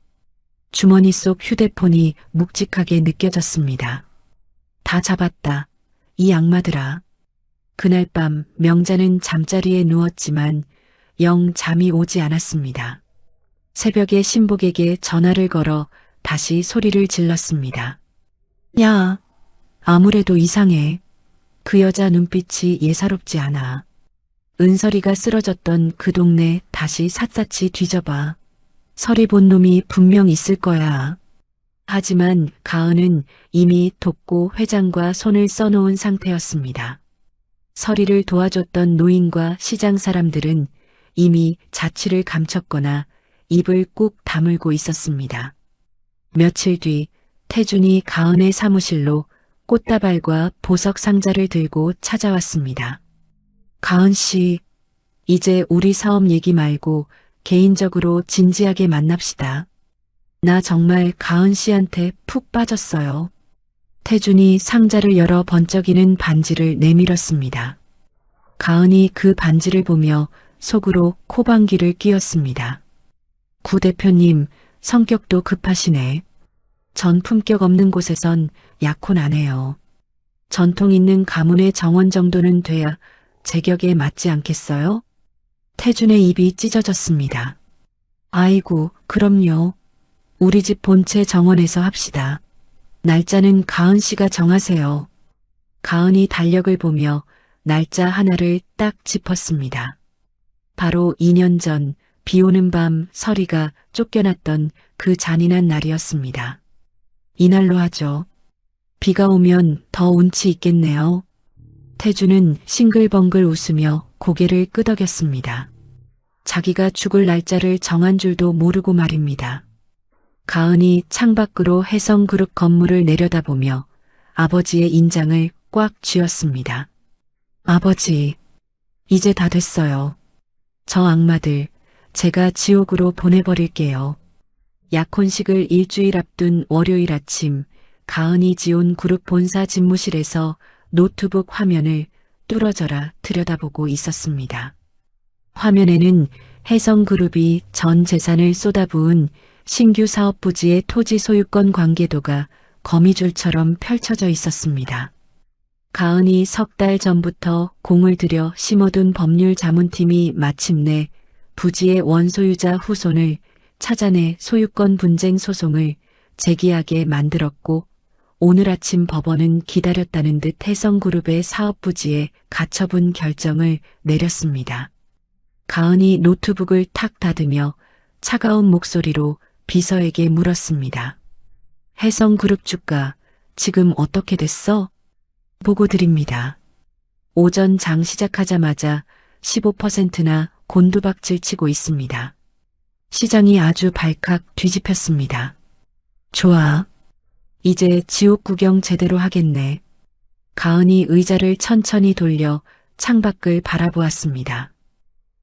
S1: 주머니 속 휴대폰이 묵직하게 느껴졌습니다. 다 잡았다. 이 악마들아. 그날 밤 명자는 잠자리에 누웠지만 영 잠이 오지 않았습니다. 새벽에 신복에게 전화를 걸어 다시 소리를 질렀습니다. 야, 아무래도 이상해. 그 여자 눈빛이 예사롭지 않아. 은설이가 쓰러졌던 그 동네 다시 샅샅이 뒤져봐. 설이 본 놈이 분명 있을 거야. 하지만 가은은 이미 독고 회장과 손을 써놓은 상태였습니다. 설이를 도와줬던 노인과 시장 사람들은 이미 자취를 감췄거나 입을 꾹 다물고 있었습니다. 며칠 뒤 태준이 가은의 사무실로 꽃다발과 보석 상자를 들고 찾아왔습니다. 가은 씨, 이제 우리 사업 얘기 말고 개인적으로 진지하게 만납시다. 나 정말 가은 씨한테 푹 빠졌어요. 태준이 상자를 열어 번쩍이는 반지를 내밀었습니다. 가은이 그 반지를 보며 속으로 코방귀를 뀌었습니다. 구 대표님, 성격도 급하시네. 전 품격 없는 곳에선 약혼 안 해요. 전통 있는 가문의 정원 정도는 돼야 제격에 맞지 않겠어요? 태준의 입이 찢어졌습니다. 아이고, 그럼요. 우리 집 본체 정원에서 합시다. 날짜는 가은 씨가 정하세요. 가은이 달력을 보며 날짜 하나를 딱 짚었습니다. 바로 2년 전 비 오는 밤 서리가 쫓겨났던 그 잔인한 날이었습니다. 이날로 하죠. 비가 오면 더 운치 있겠네요. 태주는 싱글벙글 웃으며 고개를 끄덕였습니다. 자기가 죽을 날짜를 정한 줄도 모르고 말입니다. 가은이 창밖으로 해성그룹 건물을 내려다보며 아버지의 인장을 꽉 쥐었습니다. 아버지, 이제 다 됐어요. 저 악마들, 제가 지옥으로 보내버릴게요. 약혼식을 일주일 앞둔 월요일 아침, 가은이 지온 그룹 본사 집무실에서 노트북 화면을 뚫어져라 들여다보고 있었습니다. 화면에는 해성그룹이 전 재산을 쏟아부은 신규 사업 부지의 토지 소유권 관계도가 거미줄처럼 펼쳐져 있었습니다. 가은이 석 달 전부터 공을 들여 심어둔 법률 자문팀이 마침내 부지의 원소유자 후손을 찾아내 소유권 분쟁 소송을 제기하게 만들었고 오늘 아침 법원은 기다렸다는 듯 해성그룹의 사업 부지에 가처분 결정을 내렸습니다. 가은이 노트북을 탁 닫으며 차가운 목소리로 비서에게 물었습니다. 해성그룹 주가 지금 어떻게 됐어? 보고 드립니다. 오전 장 시작하자마자 15%나 곤두박질 치고 있습니다. 시장이 아주 발칵 뒤집혔습니다. 좋아. 이제 지옥 구경 제대로 하겠네. 가은이 의자를 천천히 돌려 창밖을 바라보았습니다.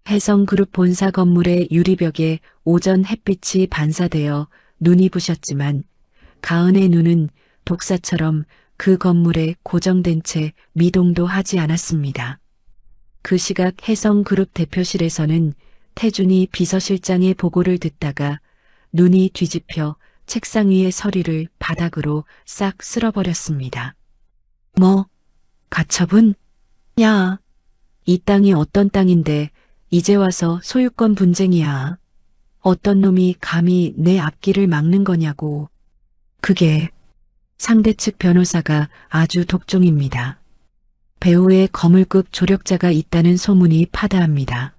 S1: 해성그룹 본사 건물의 유리벽에 오전 햇빛이 반사되어 눈이 부셨지만 가은의 눈은 독사처럼 그 건물에 고정된 채 미동도 하지 않았습니다. 그 시각 해성그룹 대표실에서는 태준이 비서실장의 보고를 듣다가 눈이 뒤집혀 책상 위의 서리를 바닥으로 싹 쓸어버렸습니다. 뭐? 가처분? 야, 이 땅이 어떤 땅인데 이제 와서 소유권 분쟁이야. 어떤 놈이 감히 내 앞길을 막는 거냐고. 그게 상대 측 변호사가 아주 독종입니다. 배우의 거물급 조력자가 있다는 소문이 파다합니다.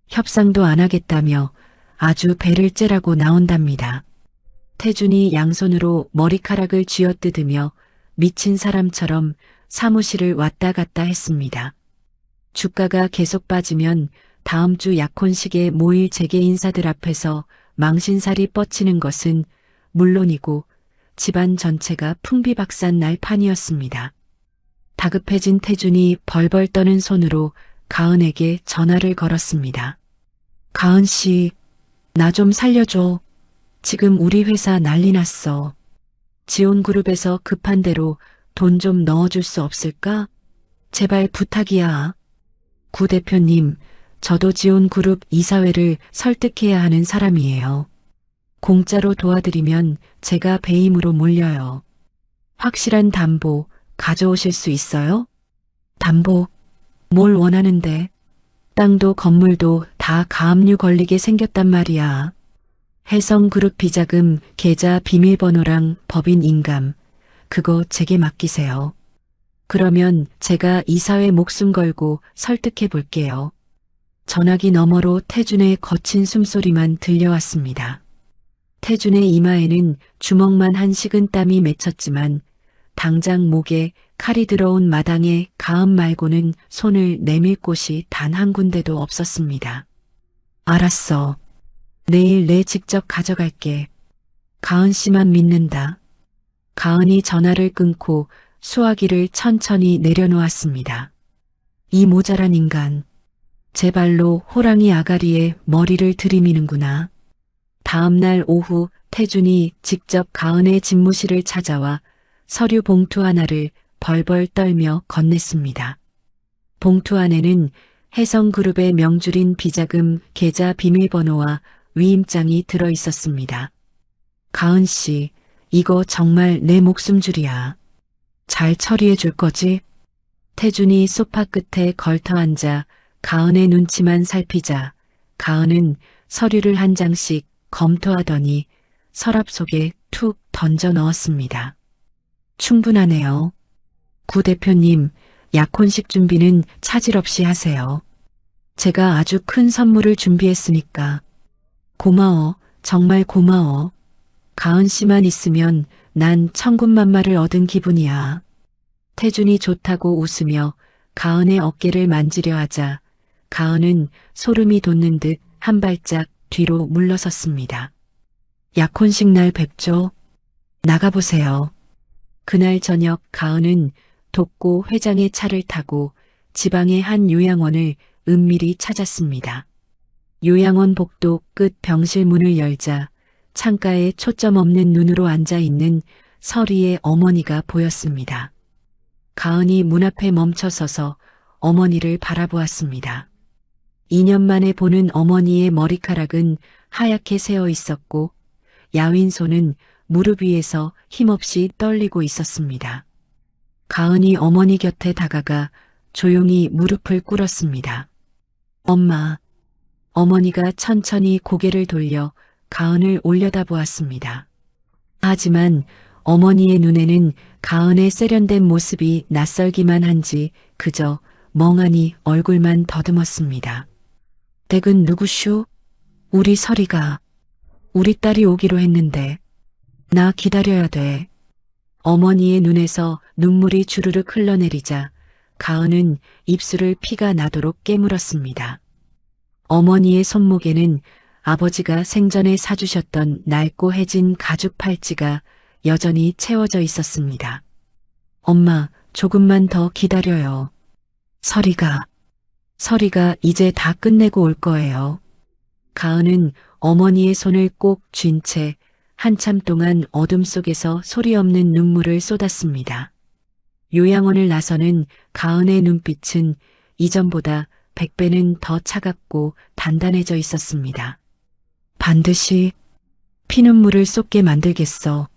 S1: 협상도 안 하겠다며 아주 배를 째라고 나온답니다. 태준이 양손으로 머리카락을 쥐어뜯으며 미친 사람처럼 사무실을 왔다 갔다 했습니다. 주가가 계속 빠지면 다음 주 약혼식에 모일 재계 인사들 앞에서 망신살이 뻗치는 것은 물론이고 집안 전체가 풍비박산 날 판이었습니다. 다급해진 태준이 벌벌 떠는 손으로 가은에게 전화를 걸었습니다. 가은 씨, 나 좀 살려줘. 지금 우리 회사 난리 났어. 지온그룹에서 급한 대로 돈 좀 넣어줄 수 없을까? 제발 부탁이야. 구 대표님, 저도 지온그룹 이사회를 설득해야 하는 사람이에요. 공짜로 도와드리면 제가 배임으로 몰려요. 확실한 담보 가져오실 수 있어요? 담보? 뭘 원하는데? 땅도 건물도 다 가압류 걸리게 생겼단 말이야. 해성그룹 비자금 계좌 비밀번호랑 법인 인감, 그거 제게 맡기세요. 그러면 제가 이사회 목숨 걸고 설득해 볼게요. 전화기 너머로 태준의 거친 숨소리만 들려왔습니다. 태준의 이마에는 주먹만 한 식은땀이 맺혔지만 당장 목에 칼이 들어온 마당에 가음 말고는 손을 내밀 곳이 단 한 군데도 없었습니다. 알았어. 내일 내 직접 가져갈게. 가은 씨만 믿는다. 가은이 전화를 끊고 수화기를 천천히 내려놓았습니다. 이 모자란 인간, 제 발로 호랑이 아가리에 머리를 들이미는구나. 다음 날 오후 태준이 직접 가은의 집무실을 찾아와 서류 봉투 하나를 벌벌 떨며 건넸습니다. 봉투 안에는 해성그룹의 명줄인 비자금 계좌 비밀번호와 위임장이 들어 있었습니다. 가은 씨, 이거 정말 내 목숨줄이야. 잘 처리해 줄 거지? 태준이 소파 끝에 걸터 앉아 가은의 눈치만 살피자 가은은 서류를 한 장씩 검토하더니 서랍 속에 툭 던져 넣었습니다. 충분하네요. 구 대표님, 약혼식 준비는 차질 없이 하세요. 제가 아주 큰 선물을 준비했으니까. 고마워, 정말 고마워. 가은 씨만 있으면 난 천군만마를 얻은 기분이야. 태준이 좋다고 웃으며 가은의 어깨를 만지려 하자 가은은 소름이 돋는 듯 한 발짝 뒤로 물러섰습니다. 약혼식 날 뵙죠. 나가보세요. 그날 저녁 가은은 독고 회장의 차를 타고 지방의 한 요양원을 은밀히 찾았습니다. 요양원 복도 끝 병실 문을 열자 창가에 초점 없는 눈으로 앉아있는 서리의 어머니가 보였습니다. 가은이 문 앞에 멈춰서서 어머니를 바라보았습니다. 2년 만에 보는 어머니의 머리카락은 하얗게 새어 있었고 야윈 손은 무릎 위에서 힘없이 떨리고 있었습니다. 가은이 어머니 곁에 다가가 조용히 무릎을 꿇었습니다. 엄마. 어머니가 천천히 고개를 돌려 가은을 올려다보았습니다. 하지만 어머니의 눈에는 가은의 세련된 모습이 낯설기만 한지 그저 멍하니 얼굴만 더듬었습니다. 댁은 누구쇼? 우리 설이가. 우리 딸이 오기로 했는데. 나 기다려야 돼. 어머니의 눈에서 눈물이 주르륵 흘러내리자 가은은 입술을 피가 나도록 깨물었습니다. 어머니의 손목에는 아버지가 생전에 사주셨던 낡고 해진 가죽 팔찌가 여전히 채워져 있었습니다. 엄마, 조금만 더 기다려요. 설이가 이제 다 끝내고 올 거예요. 가은은 어머니의 손을 꼭 쥔 채 한참 동안 어둠 속에서 소리 없는 눈물을 쏟았습니다. 요양원을 나서는 가은의 눈빛은 이전보다 100배는 더 차갑고 단단해져 있었습니다. 반드시 피눈물을 쏟게 만들겠어.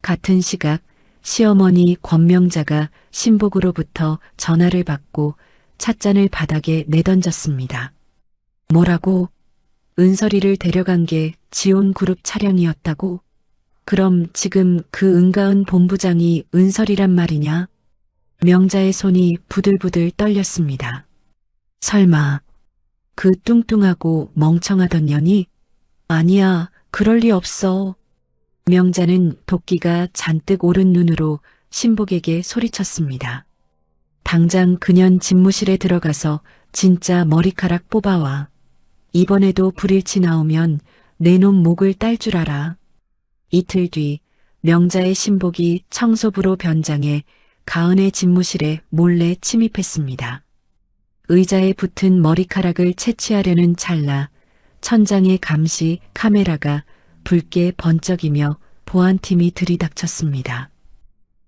S1: 같은 시각 시어머니 권명자가 신복으로부터 전화를 받고 찻잔을 바닥에 내던졌습니다. 뭐라고? 은설이를 데려간 게 지온그룹 차량이었다고? 그럼 지금 그 은가은 본부장이 은설이란 말이냐? 명자의 손이 부들부들 떨렸습니다. 설마 그 뚱뚱하고 멍청하던 년이? 아니야, 그럴 리 없어. 명자는 도끼가 잔뜩 오른 눈으로 신복에게 소리쳤습니다. 당장 그년 집무실에 들어가서 진짜 머리카락 뽑아와. 이번에도 불일치 나오면 내 놈 목을 딸 줄 알아. 이틀 뒤 명자의 신복이 청소부로 변장해 가은의 집무실에 몰래 침입했습니다. 의자에 붙은 머리카락을 채취하려는 찰나 천장의 감시 카메라가 붉게 번쩍이며 보안팀이 들이닥쳤습니다.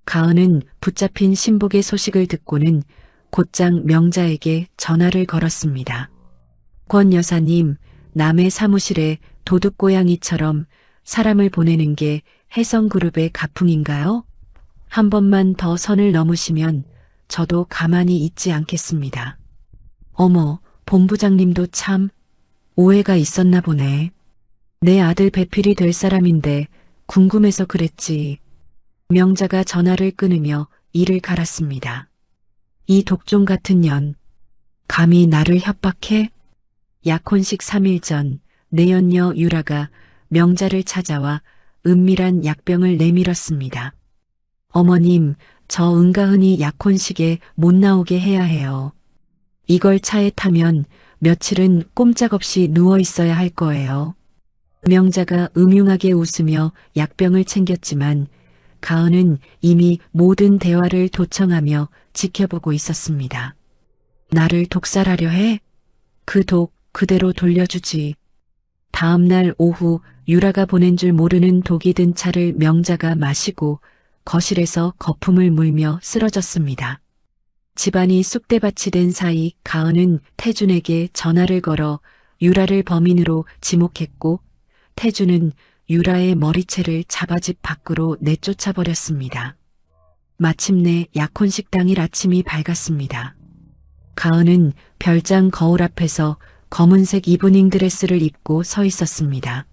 S1: 가은은 붙잡힌 신복의 소식을 듣고는 곧장 명자에게 전화를 걸었습니다. 권 여사님, 남의 사무실에 도둑고양이처럼 사람을 보내는 게 혜성그룹의 가풍인가요? 한 번만 더 선을 넘으시면 저도 가만히 있지 않겠습니다. 어머, 본부장님도 참 오해가 있었나 보네. 내 아들 배필이 될 사람인데 궁금해서 그랬지. 명자가 전화를 끊으며 이를 갈았습니다. 이 독종 같은 년, 감히 나를 협박해? 약혼식 3일 전 내연녀 유라가 명자를 찾아와 은밀한 약병을 내밀었습니다. 어머님, 저 은가은이 약혼식에 못 나오게 해야 해요. 이걸 차에 타면 며칠은 꼼짝없이 누워 있어야 할 거예요. 명자가 음흉하게 웃으며 약병을 챙겼지만 가은은 이미 모든 대화를 도청하며 지켜보고 있었습니다. 나를 독살하려 해? 그 독 그대로 돌려주지. 다음 날 오후 유라가 보낸 줄 모르는 독이 든 차를 명자가 마시고 거실에서 거품을 물며 쓰러졌습니다. 집안이 쑥대밭이 된 사이 가은은 태준에게 전화를 걸어 유라를 범인으로 지목했고 태준은 유라의 머리채를 잡아집 밖으로 내쫓아 버렸습니다. 마침내 약혼식 당일 아침이 밝았습니다. 가은은 별장 거울 앞에서 검은색 이브닝 드레스를 입고 서 있었습니다.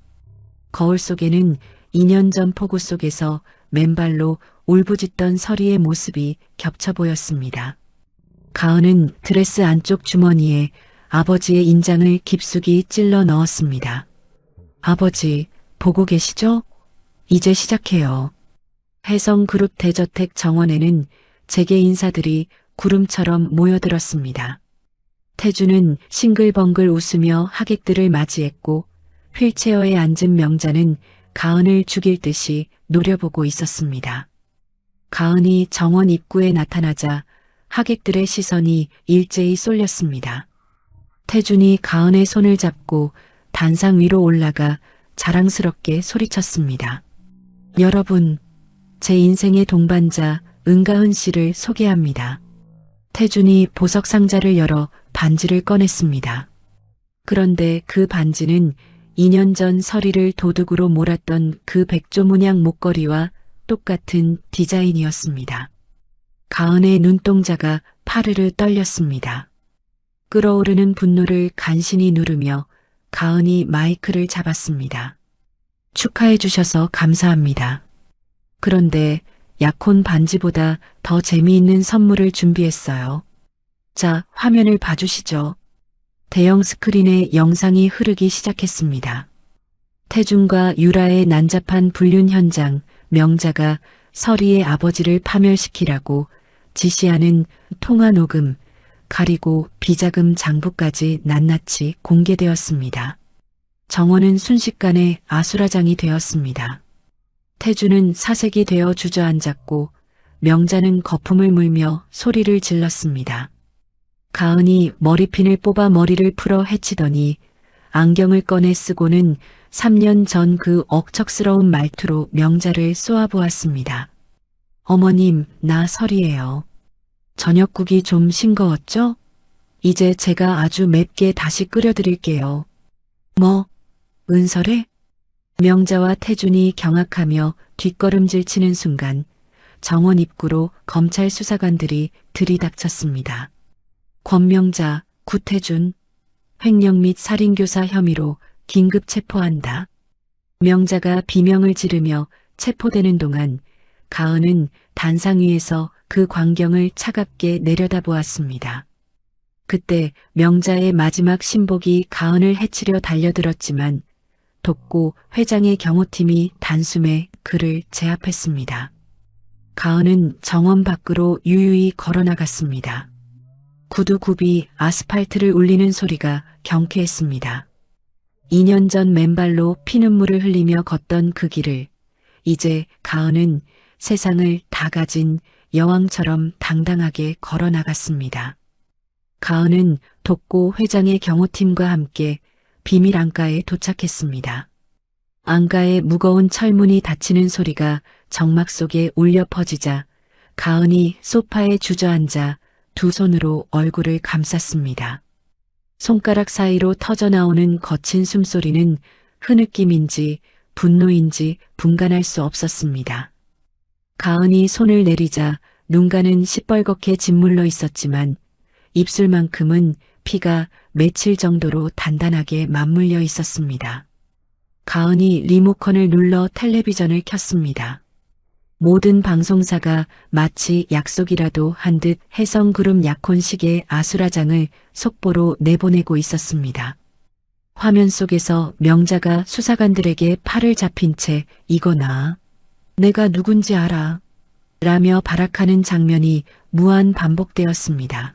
S1: 거울 속에는 2년 전 폭우 속에서 맨발로 울부짖던 서리의 모습이 겹쳐 보였습니다. 가은은 드레스 안쪽 주머니에 아버지의 인장을 깊숙이 찔러 넣었습니다. 아버지, 보고 계시죠? 이제 시작해요. 혜성그룹 대저택 정원에는 재계 인사들이 구름처럼 모여들었습니다. 태주는 싱글벙글 웃으며 하객들을 맞이했고 휠체어에 앉은 명자는 가은을 죽일 듯이 노려보고 있었습니다. 가은이 정원 입구에 나타나자 하객들의 시선이 일제히 쏠렸습니다. 태준이 가은의 손을 잡고 단상 위로 올라가 자랑스럽게 소리쳤습니다. 여러분, 제 인생의 동반자 은가은 씨를 소개합니다. 태준이 보석 상자를 열어 반지를 꺼냈습니다. 그런데 그 반지는 2년 전 서리를 도둑으로 몰았던 그 백조 문양 목걸이와 똑같은 디자인이었습니다. 가은의 눈동자가 파르르 떨렸습니다. 끓어오르는 분노를 간신히 누르며 가은이 마이크를 잡았습니다. 축하해 주셔서 감사합니다. 그런데 약혼 반지보다 더 재미있는 선물을 준비했어요. 자, 화면을 봐주시죠. 대형 스크린에 영상이 흐르기 시작했습니다. 태준과 유라의 난잡한 불륜 현장, 명자가 서리의 아버지를 파멸시키라고 지시하는 통화 녹음, 가리고 비자금 장부까지 낱낱이 공개되었습니다. 정원은 순식간에 아수라장이 되었습니다. 태주는 사색이 되어 주저앉았고 명자는 거품을 물며 소리를 질렀습니다. 가은이 머리핀을 뽑아 머리를 풀어 헤치더니 안경을 꺼내 쓰고는 3년 전 그 억척스러운 말투로 명자를 쏘아보았습니다. 어머님, 나 설이에요. 저녁국이 좀 싱거웠죠? 이제 제가 아주 맵게 다시 끓여드릴게요. 뭐, 은설에? 명자와 태준이 경악하며 뒷걸음질 치는 순간 정원 입구로 검찰 수사관들이 들이닥쳤습니다. 권명자, 구태준, 횡령 및 살인교사 혐의로 긴급 체포한다. 명자가 비명을 지르며 체포되는 동안 가은은 단상 위에서 그 광경을 차갑게 내려다보았습니다. 그때 명자의 마지막 신복이 가은을 해치려 달려들었지만 독고 회장의 경호팀이 단숨에 그를 제압했습니다. 가은은 정원 밖으로 유유히 걸어나갔습니다. 구두굽이 아스팔트를 울리는 소리가 경쾌했습니다. 2년 전 맨발로 피눈물을 흘리며 걷던 그 길을 이제 가은은 세상을 다 가진 여왕처럼 당당하게 걸어나갔습니다. 가은은 독고 회장의 경호팀과 함께 비밀 안가에 도착했습니다. 안가에 무거운 철문이 닫히는 소리가 정막 속에 울려 퍼지자 가은이 소파에 주저앉아 두 손으로 얼굴을 감쌌습니다. 손가락 사이로 터져나오는 거친 숨소리는 흐느낌인지 분노인지 분간할 수 없었습니다. 가은이 손을 내리자 눈가는 시뻘겋게 짓물러 있었지만 입술만큼은 피가 맺힐 정도로 단단하게 맞물려 있었습니다. 가은이 리모컨을 눌러 텔레비전을 켰습니다. 모든 방송사가 마치 약속이라도 한 듯 혜성그룹 약혼식의 아수라장을 속보로 내보내고 있었습니다. 화면 속에서 명자가 수사관들에게 팔을 잡힌 채 이거나 내가 누군지 알아 라며 발악하는 장면이 무한 반복되었습니다.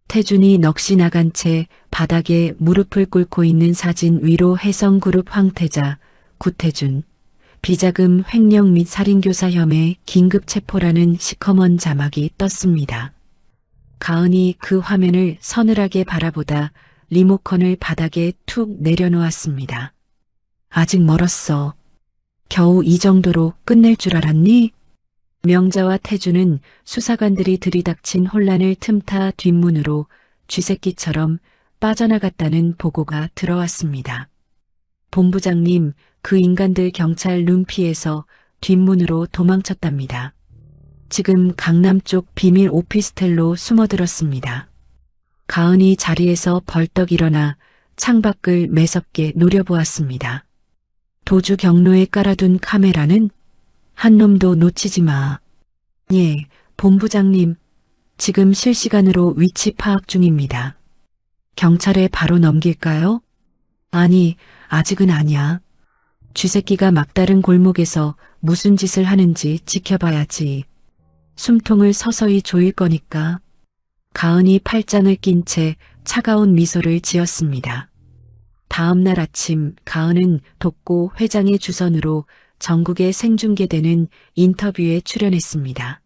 S1: 태준이 넋이 나간 채 바닥에 무릎을 꿇고 있는 사진 위로 혜성그룹 황태자, 구태준, 비자금 횡령 및 살인교사 혐의 긴급 체포라는 시커먼 자막이 떴습니다. 가은이 그 화면을 서늘하게 바라보다 리모컨을 바닥에 툭 내려놓았습니다. 아직 멀었어. 겨우 이 정도로 끝낼 줄 알았니? 명자와 태주는 수사관들이 들이닥친 혼란을 틈타 뒷문으로 쥐새끼처럼 빠져나갔다는 보고가 들어왔습니다. 본부장님, 그 인간들 경찰 눈피해서 뒷문으로 도망쳤답니다. 지금 강남 쪽 비밀 오피스텔로 숨어들었습니다. 가은이 자리에서 벌떡 일어나 창밖을 매섭게 노려보았습니다. 도주 경로에 깔아둔 카메라는 한 놈도 놓치지 마. 예, 본부장님. 지금 실시간으로 위치 파악 중입니다. 경찰에 바로 넘길까요? 아니, 아직은 아니야. 쥐새끼가 막다른 골목에서 무슨 짓을 하는지 지켜봐야지. 숨통을 서서히 조일 거니까. 가은이 팔짱을 낀 채 차가운 미소를 지었습니다. 다음 날 아침 가은은 독고 회장의 주선으로 전국에 생중계되는 인터뷰에 출연했습니다.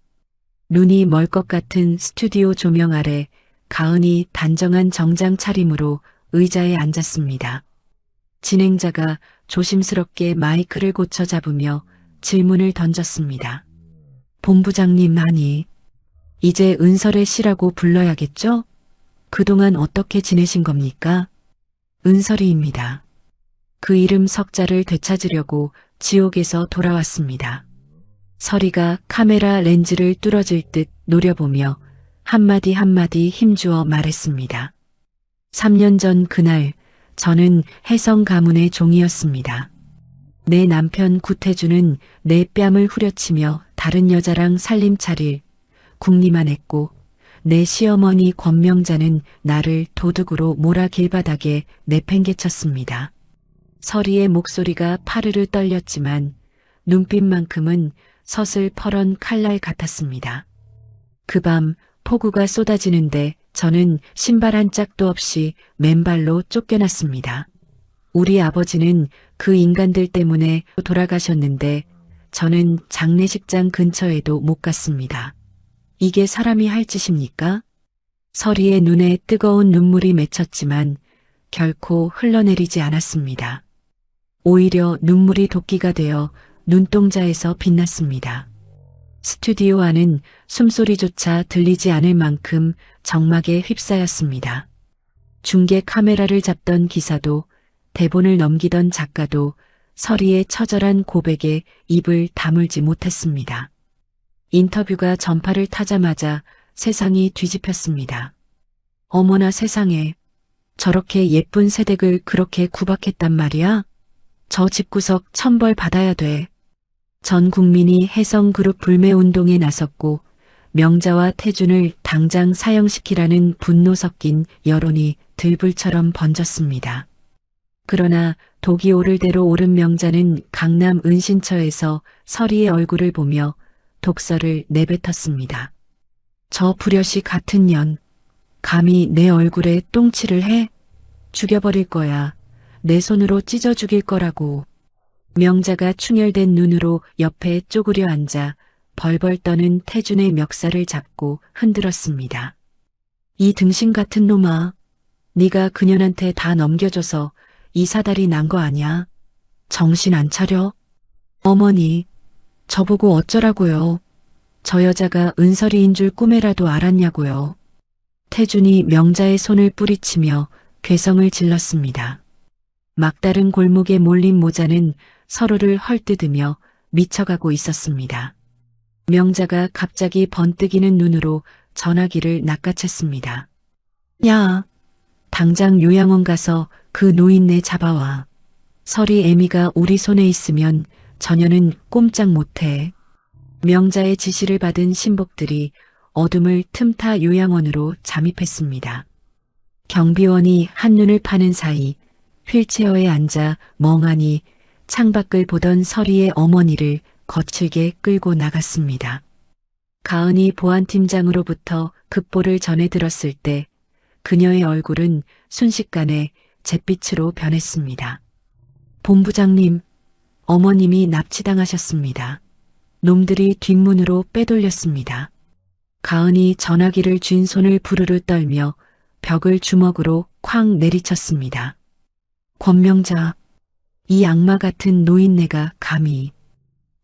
S1: 눈이 멀 것 같은 스튜디오 조명 아래 가은이 단정한 정장 차림으로 의자에 앉았습니다. 진행자가 조심스럽게 마이크를 고쳐 잡으며 질문을 던졌습니다. 본부장님 아니, 이제 은설의 씨라고 불러야겠죠? 그동안 어떻게 지내신 겁니까? 은설이입니다. 그 이름 석자를 되찾으려고 지옥에서 돌아왔습니다. 설이가 카메라 렌즈를 뚫어질 듯 노려보며 한마디 한마디 힘주어 말했습니다. 3년 전 그날 저는 혜성 가문의 종이었습니다. 내 남편 구태주는 내 뺨을 후려치며 다른 여자랑 살림 차릴 궁리만 했고 내 시어머니 권명자는 나를 도둑으로 몰아 길바닥에 내팽개쳤습니다. 설이의 목소리가 파르르 떨렸지만 눈빛만큼은 서슬퍼런 칼날 같았습니다. 그 밤 폭우가 쏟아지는데 저는 신발 한 짝도 없이 맨발로 쫓겨났습니다. 우리 아버지는 그 인간들 때문에 돌아가셨는데 저는 장례식장 근처에도 못 갔습니다. 이게 사람이 할 짓입니까? 설이의 눈에 뜨거운 눈물이 맺혔지만 결코 흘러내리지 않았습니다. 오히려 눈물이 도끼가 되어 눈동자에서 빛났습니다. 스튜디오 안은 숨소리조차 들리지 않을 만큼 적막에 휩싸였습니다. 중계 카메라를 잡던 기사도 대본을 넘기던 작가도 설이의 처절한 고백에 입을 다물지 못했습니다. 인터뷰가 전파를 타자마자 세상이 뒤집혔습니다. 어머나 세상에, 저렇게 예쁜 새댁을 그렇게 구박했단 말이야? 저 집구석 천벌 받아야 돼. 전 국민이 혜성그룹 불매운동에 나섰고 명자와 태준을 당장 사형시키라는 분노 섞인 여론이 들불처럼 번졌습니다. 그러나 독이 오를 대로 오른 명자는 강남 은신처에서 설이의 얼굴을 보며 독설을 내뱉었습니다. 저 불효시 같은 년, 감히 내 얼굴에 똥칠을 해? 죽여버릴 거야. 내 손으로 찢어 죽일 거라고. 명자가 충혈된 눈으로 옆에 쪼그려 앉아 벌벌 떠는 태준의 멱살을 잡고 흔들었습니다. 이 등신 같은 놈아, 네가 그년한테 다 넘겨줘서 이 사달이 난 거 아냐? 정신 안 차려? 어머니, 저보고 어쩌라고요? 저 여자가 은설이인 줄 꿈에라도 알았냐고요? 태준이 명자의 손을 뿌리치며 괴성을 질렀습니다. 막다른 골목에 몰린 모자는 서로를 헐뜯으며 미쳐가고 있었습니다. 명자가 갑자기 번뜩이는 눈으로 전화기를 낚아챘습니다. 야, 당장 요양원 가서 그 노인네 잡아와. 설이 애미가 우리 손에 있으면 저녀는 꼼짝 못해. 명자의 지시를 받은 신복들이 어둠을 틈타 요양원으로 잠입했습니다. 경비원이 한눈을 파는 사이 휠체어에 앉아 멍하니 창밖을 보던 설이의 어머니를 거칠게 끌고 나갔습니다. 가은이 보안팀장으로부터 급보를 전해 들었을 때 그녀의 얼굴은 순식간에 잿빛으로 변했습니다. 본부장님, 어머님이 납치당하셨습니다. 놈들이 뒷문으로 빼돌렸습니다. 가은이 전화기를 쥔 손을 부르르 떨며 벽을 주먹으로 쾅 내리쳤습니다. 권명자, 이 악마 같은 노인네가 감히.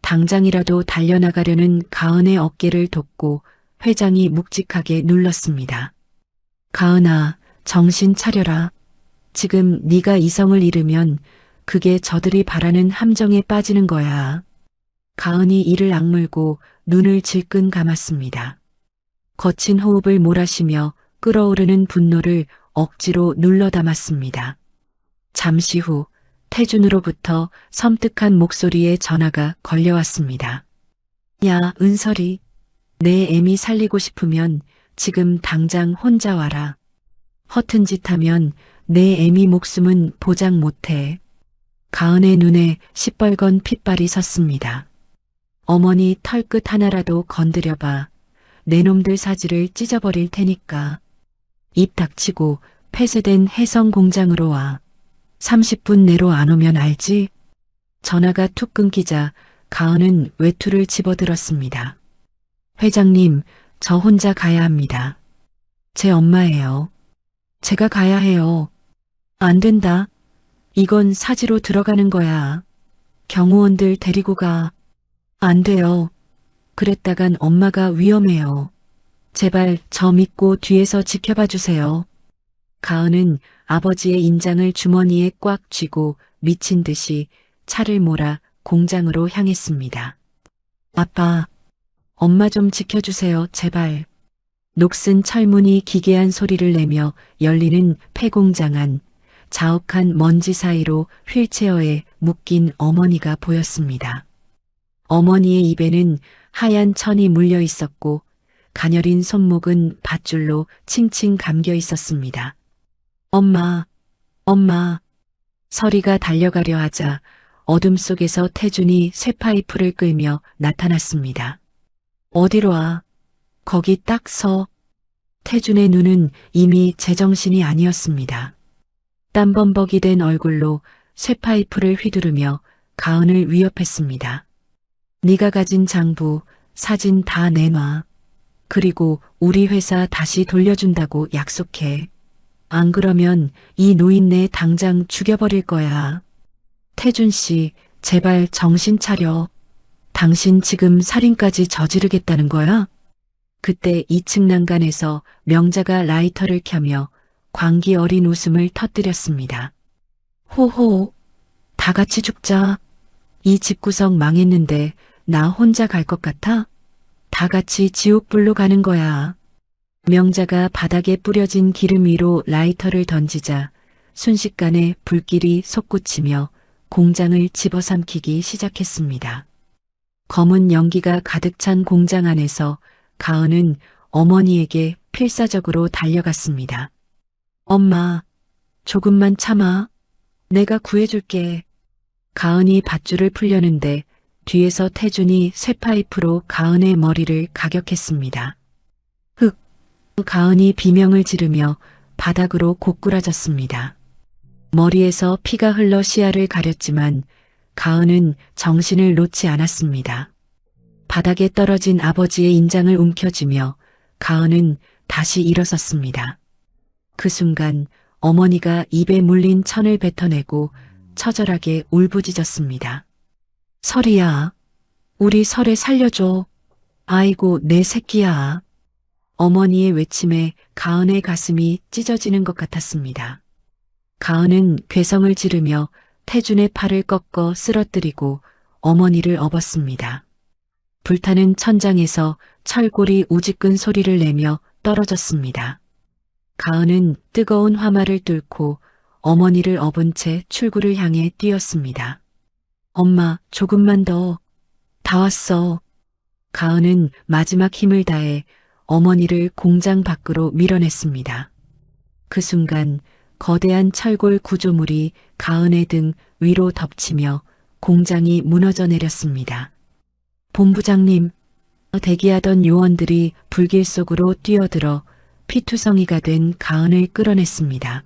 S1: 당장이라도 달려나가려는 가은의 어깨를 돋고 회장이 묵직하게 눌렀습니다. 가은아, 정신 차려라. 지금 네가 이성을 잃으면 그게 저들이 바라는 함정에 빠지는 거야. 가은이 이를 악물고 눈을 질끈 감았습니다. 거친 호흡을 몰아쉬며 끓어오르는 분노를 억지로 눌러 담았습니다. 잠시 후 태준으로부터 섬뜩한 목소리의 전화가 걸려왔습니다. 야, 은설이, 내 애미 살리고 싶으면 지금 당장 혼자 와라. 허튼 짓 하면 내 애미 목숨은 보장 못해. 가은의 눈에 시뻘건 핏발이 섰습니다. 어머니 털끝 하나라도 건드려봐. 내 놈들 사지를 찢어버릴 테니까. 입 닥치고 폐쇄된 해성 공장으로 와. 30분 내로 안 오면 알지? 전화가 툭 끊기자 가은은 외투를 집어들었습니다. 회장님, 저 혼자 가야 합니다. 제 엄마예요. 제가 가야 해요. 안 된다. 이건 사지로 들어가는 거야. 경호원들 데리고 가. 안 돼요. 그랬다간 엄마가 위험해요. 제발 저 믿고 뒤에서 지켜봐 주세요. 가은은 아버지의 인장을 주머니에 꽉 쥐고 미친 듯이 차를 몰아 공장으로 향했습니다. 아빠, 엄마 좀 지켜주세요, 제발. 녹슨 철문이 기괴한 소리를 내며 열리는 폐공장 안, 자욱한 먼지 사이로 휠체어에 묶인 어머니가 보였습니다. 어머니의 입에는 하얀 천이 물려 있었고 가녀린 손목은 밧줄로 칭칭 감겨 있었습니다. 엄마, 엄마. 서리가 달려가려 하자 어둠 속에서 태준이 쇠파이프를 끌며 나타났습니다. 어디로 와? 거기 딱 서. 태준의 눈은 이미 제정신이 아니었습니다. 땀범벅이 된 얼굴로 쇠파이프를 휘두르며 가은을 위협했습니다. 네가 가진 장부, 사진 다 내놔. 그리고 우리 회사 다시 돌려준다고 약속해. 안 그러면 이 노인네 당장 죽여버릴 거야. 태준 씨, 제발 정신 차려. 당신 지금 살인까지 저지르겠다는 거야? 그때 2층 난간에서 명자가 라이터를 켜며 광기 어린 웃음을 터뜨렸습니다. 호호, 다 같이 죽자. 이 집구석 망했는데 나 혼자 갈 것 같아? 다 같이 지옥불로 가는 거야. 명자가 바닥에 뿌려진 기름 위로 라이터를 던지자 순식간에 불길이 솟구치며 공장을 집어삼키기 시작했습니다. 검은 연기가 가득 찬 공장 안에서 가은은 어머니에게 필사적으로 달려갔습니다. 엄마, 조금만 참아. 내가 구해줄게. 가은이 밧줄을 풀려는데 뒤에서 태준이 쇠파이프로 가은의 머리를 가격했습니다. 흑! 가은이 비명을 지르며 바닥으로 고꾸라졌습니다. 머리에서 피가 흘러 시야를 가렸지만 가은은 정신을 놓지 않았습니다. 바닥에 떨어진 아버지의 인장을 움켜쥐며 가은은 다시 일어섰습니다. 그 순간 어머니가 입에 물린 천을 뱉어내고 처절하게 울부짖었습니다. 설이야, 우리 설에 살려줘. 아이고 내 새끼야. 어머니의 외침에 가은의 가슴이 찢어지는 것 같았습니다. 가은은 괴성을 지르며 태준의 팔을 꺾어 쓰러뜨리고 어머니를 업었습니다. 불타는 천장에서 철골이 우지끈 소리를 내며 떨어졌습니다. 가은은 뜨거운 화마를 뚫고 어머니를 업은 채 출구를 향해 뛰었습니다. 엄마, 조금만 더. 다 왔어. 가은은 마지막 힘을 다해 어머니를 공장 밖으로 밀어냈습니다. 그 순간 거대한 철골 구조물이 가은의 등 위로 덮치며 공장이 무너져 내렸습니다. 본부장님, 대기하던 요원들이 불길 속으로 뛰어들어 피투성이가 된 가은을 끌어냈습니다.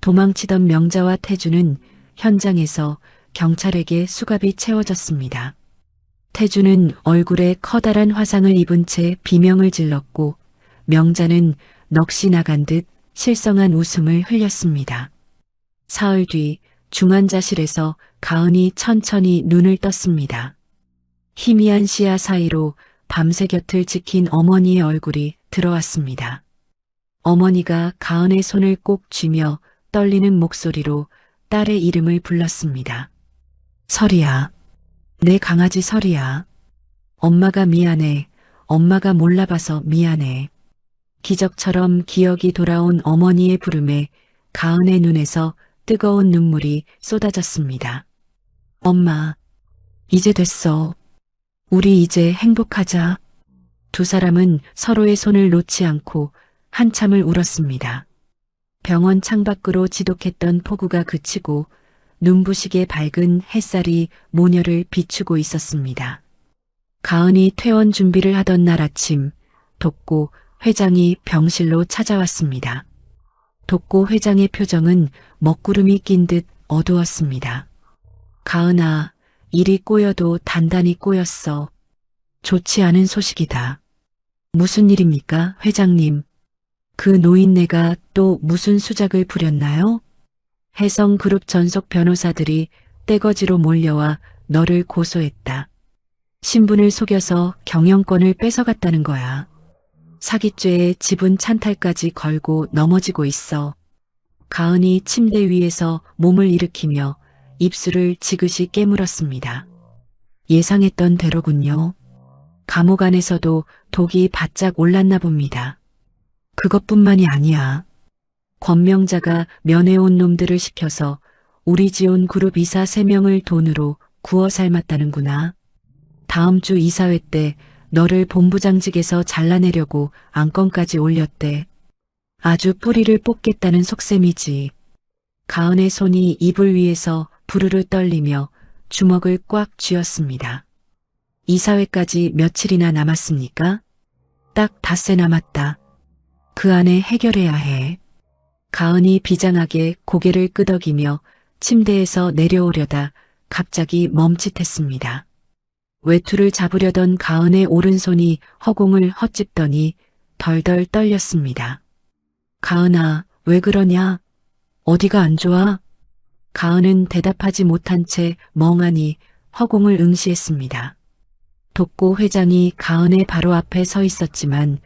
S1: 도망치던 명자와 태준은 현장에서 경찰에게 수갑이 채워졌습니다. 태준은 얼굴에 커다란 화상을 입은 채 비명을 질렀고 명자는 넋이 나간 듯 실성한 웃음을 흘렸습니다. 사흘 뒤 중환자실에서 가은이 천천히 눈을 떴습니다. 희미한 시야 사이로 밤새 곁을 지킨 어머니의 얼굴이 들어왔습니다. 어머니가 가은의 손을 꼭 쥐며 떨리는 목소리로 딸의 이름을 불렀습니다. 설이야. 내 강아지 설이야. 엄마가 미안해. 엄마가 몰라봐서 미안해. 기적처럼 기억이 돌아온 어머니의 부름에 가은의 눈에서 뜨거운 눈물이 쏟아졌습니다. 엄마, 이제 됐어. 우리 이제 행복하자. 두 사람은 서로의 손을 놓지 않고 한참을 울었습니다. 병원 창밖으로 지독했던 폭우가 그치고 눈부시게 밝은 햇살이 모녀를 비추고 있었습니다. 가은이 퇴원 준비를 하던 날 아침, 독고 회장이 병실로 찾아왔습니다. 독고 회장의 표정은 먹구름이 낀 듯 어두웠습니다. 가은아, 일이 꼬여도 단단히 꼬였어. 좋지 않은 소식이다. 무슨 일입니까, 회장님? 그 노인네가 또 무슨 수작을 부렸나요? 혜성그룹 전속 변호사들이 떼거지로 몰려와 너를 고소했다. 신분을 속여서 경영권을 뺏어갔다는 거야. 사기죄에 지분 찬탈까지 걸고 넘어지고 있어. 가은이 침대 위에서 몸을 일으키며 입술을 지그시 깨물었습니다. 예상했던 대로군요. 감옥 안에서도 독이 바짝 올랐나 봅니다. 그것뿐만이 아니야. 권명자가 면회온 놈들을 시켜서 우리 지온 그룹 이사 3명을 돈으로 구워 삶았다는구나. 다음 주 이사회 때 너를 본부장직에서 잘라내려고 안건까지 올렸대. 아주 뿌리를 뽑겠다는 속셈이지. 가은의 손이 이불 위에서 부르르 떨리며 주먹을 꽉 쥐었습니다. 이사회까지 며칠이나 남았습니까? 딱 닷새 남았다. 그 안에 해결해야 해. 가은이 비장하게 고개를 끄덕이며 침대에서 내려오려다 갑자기 멈칫했습니다. 외투를 잡으려던 가은의 오른손이 허공을 헛짚더니 덜덜 떨렸습니다. 가은아, 왜 그러냐? 어디가 안 좋아? 가은은 대답하지 못한 채 멍하니 허공을 응시했습니다. 독고 회장이 가은의 바로 앞에 서 있었지만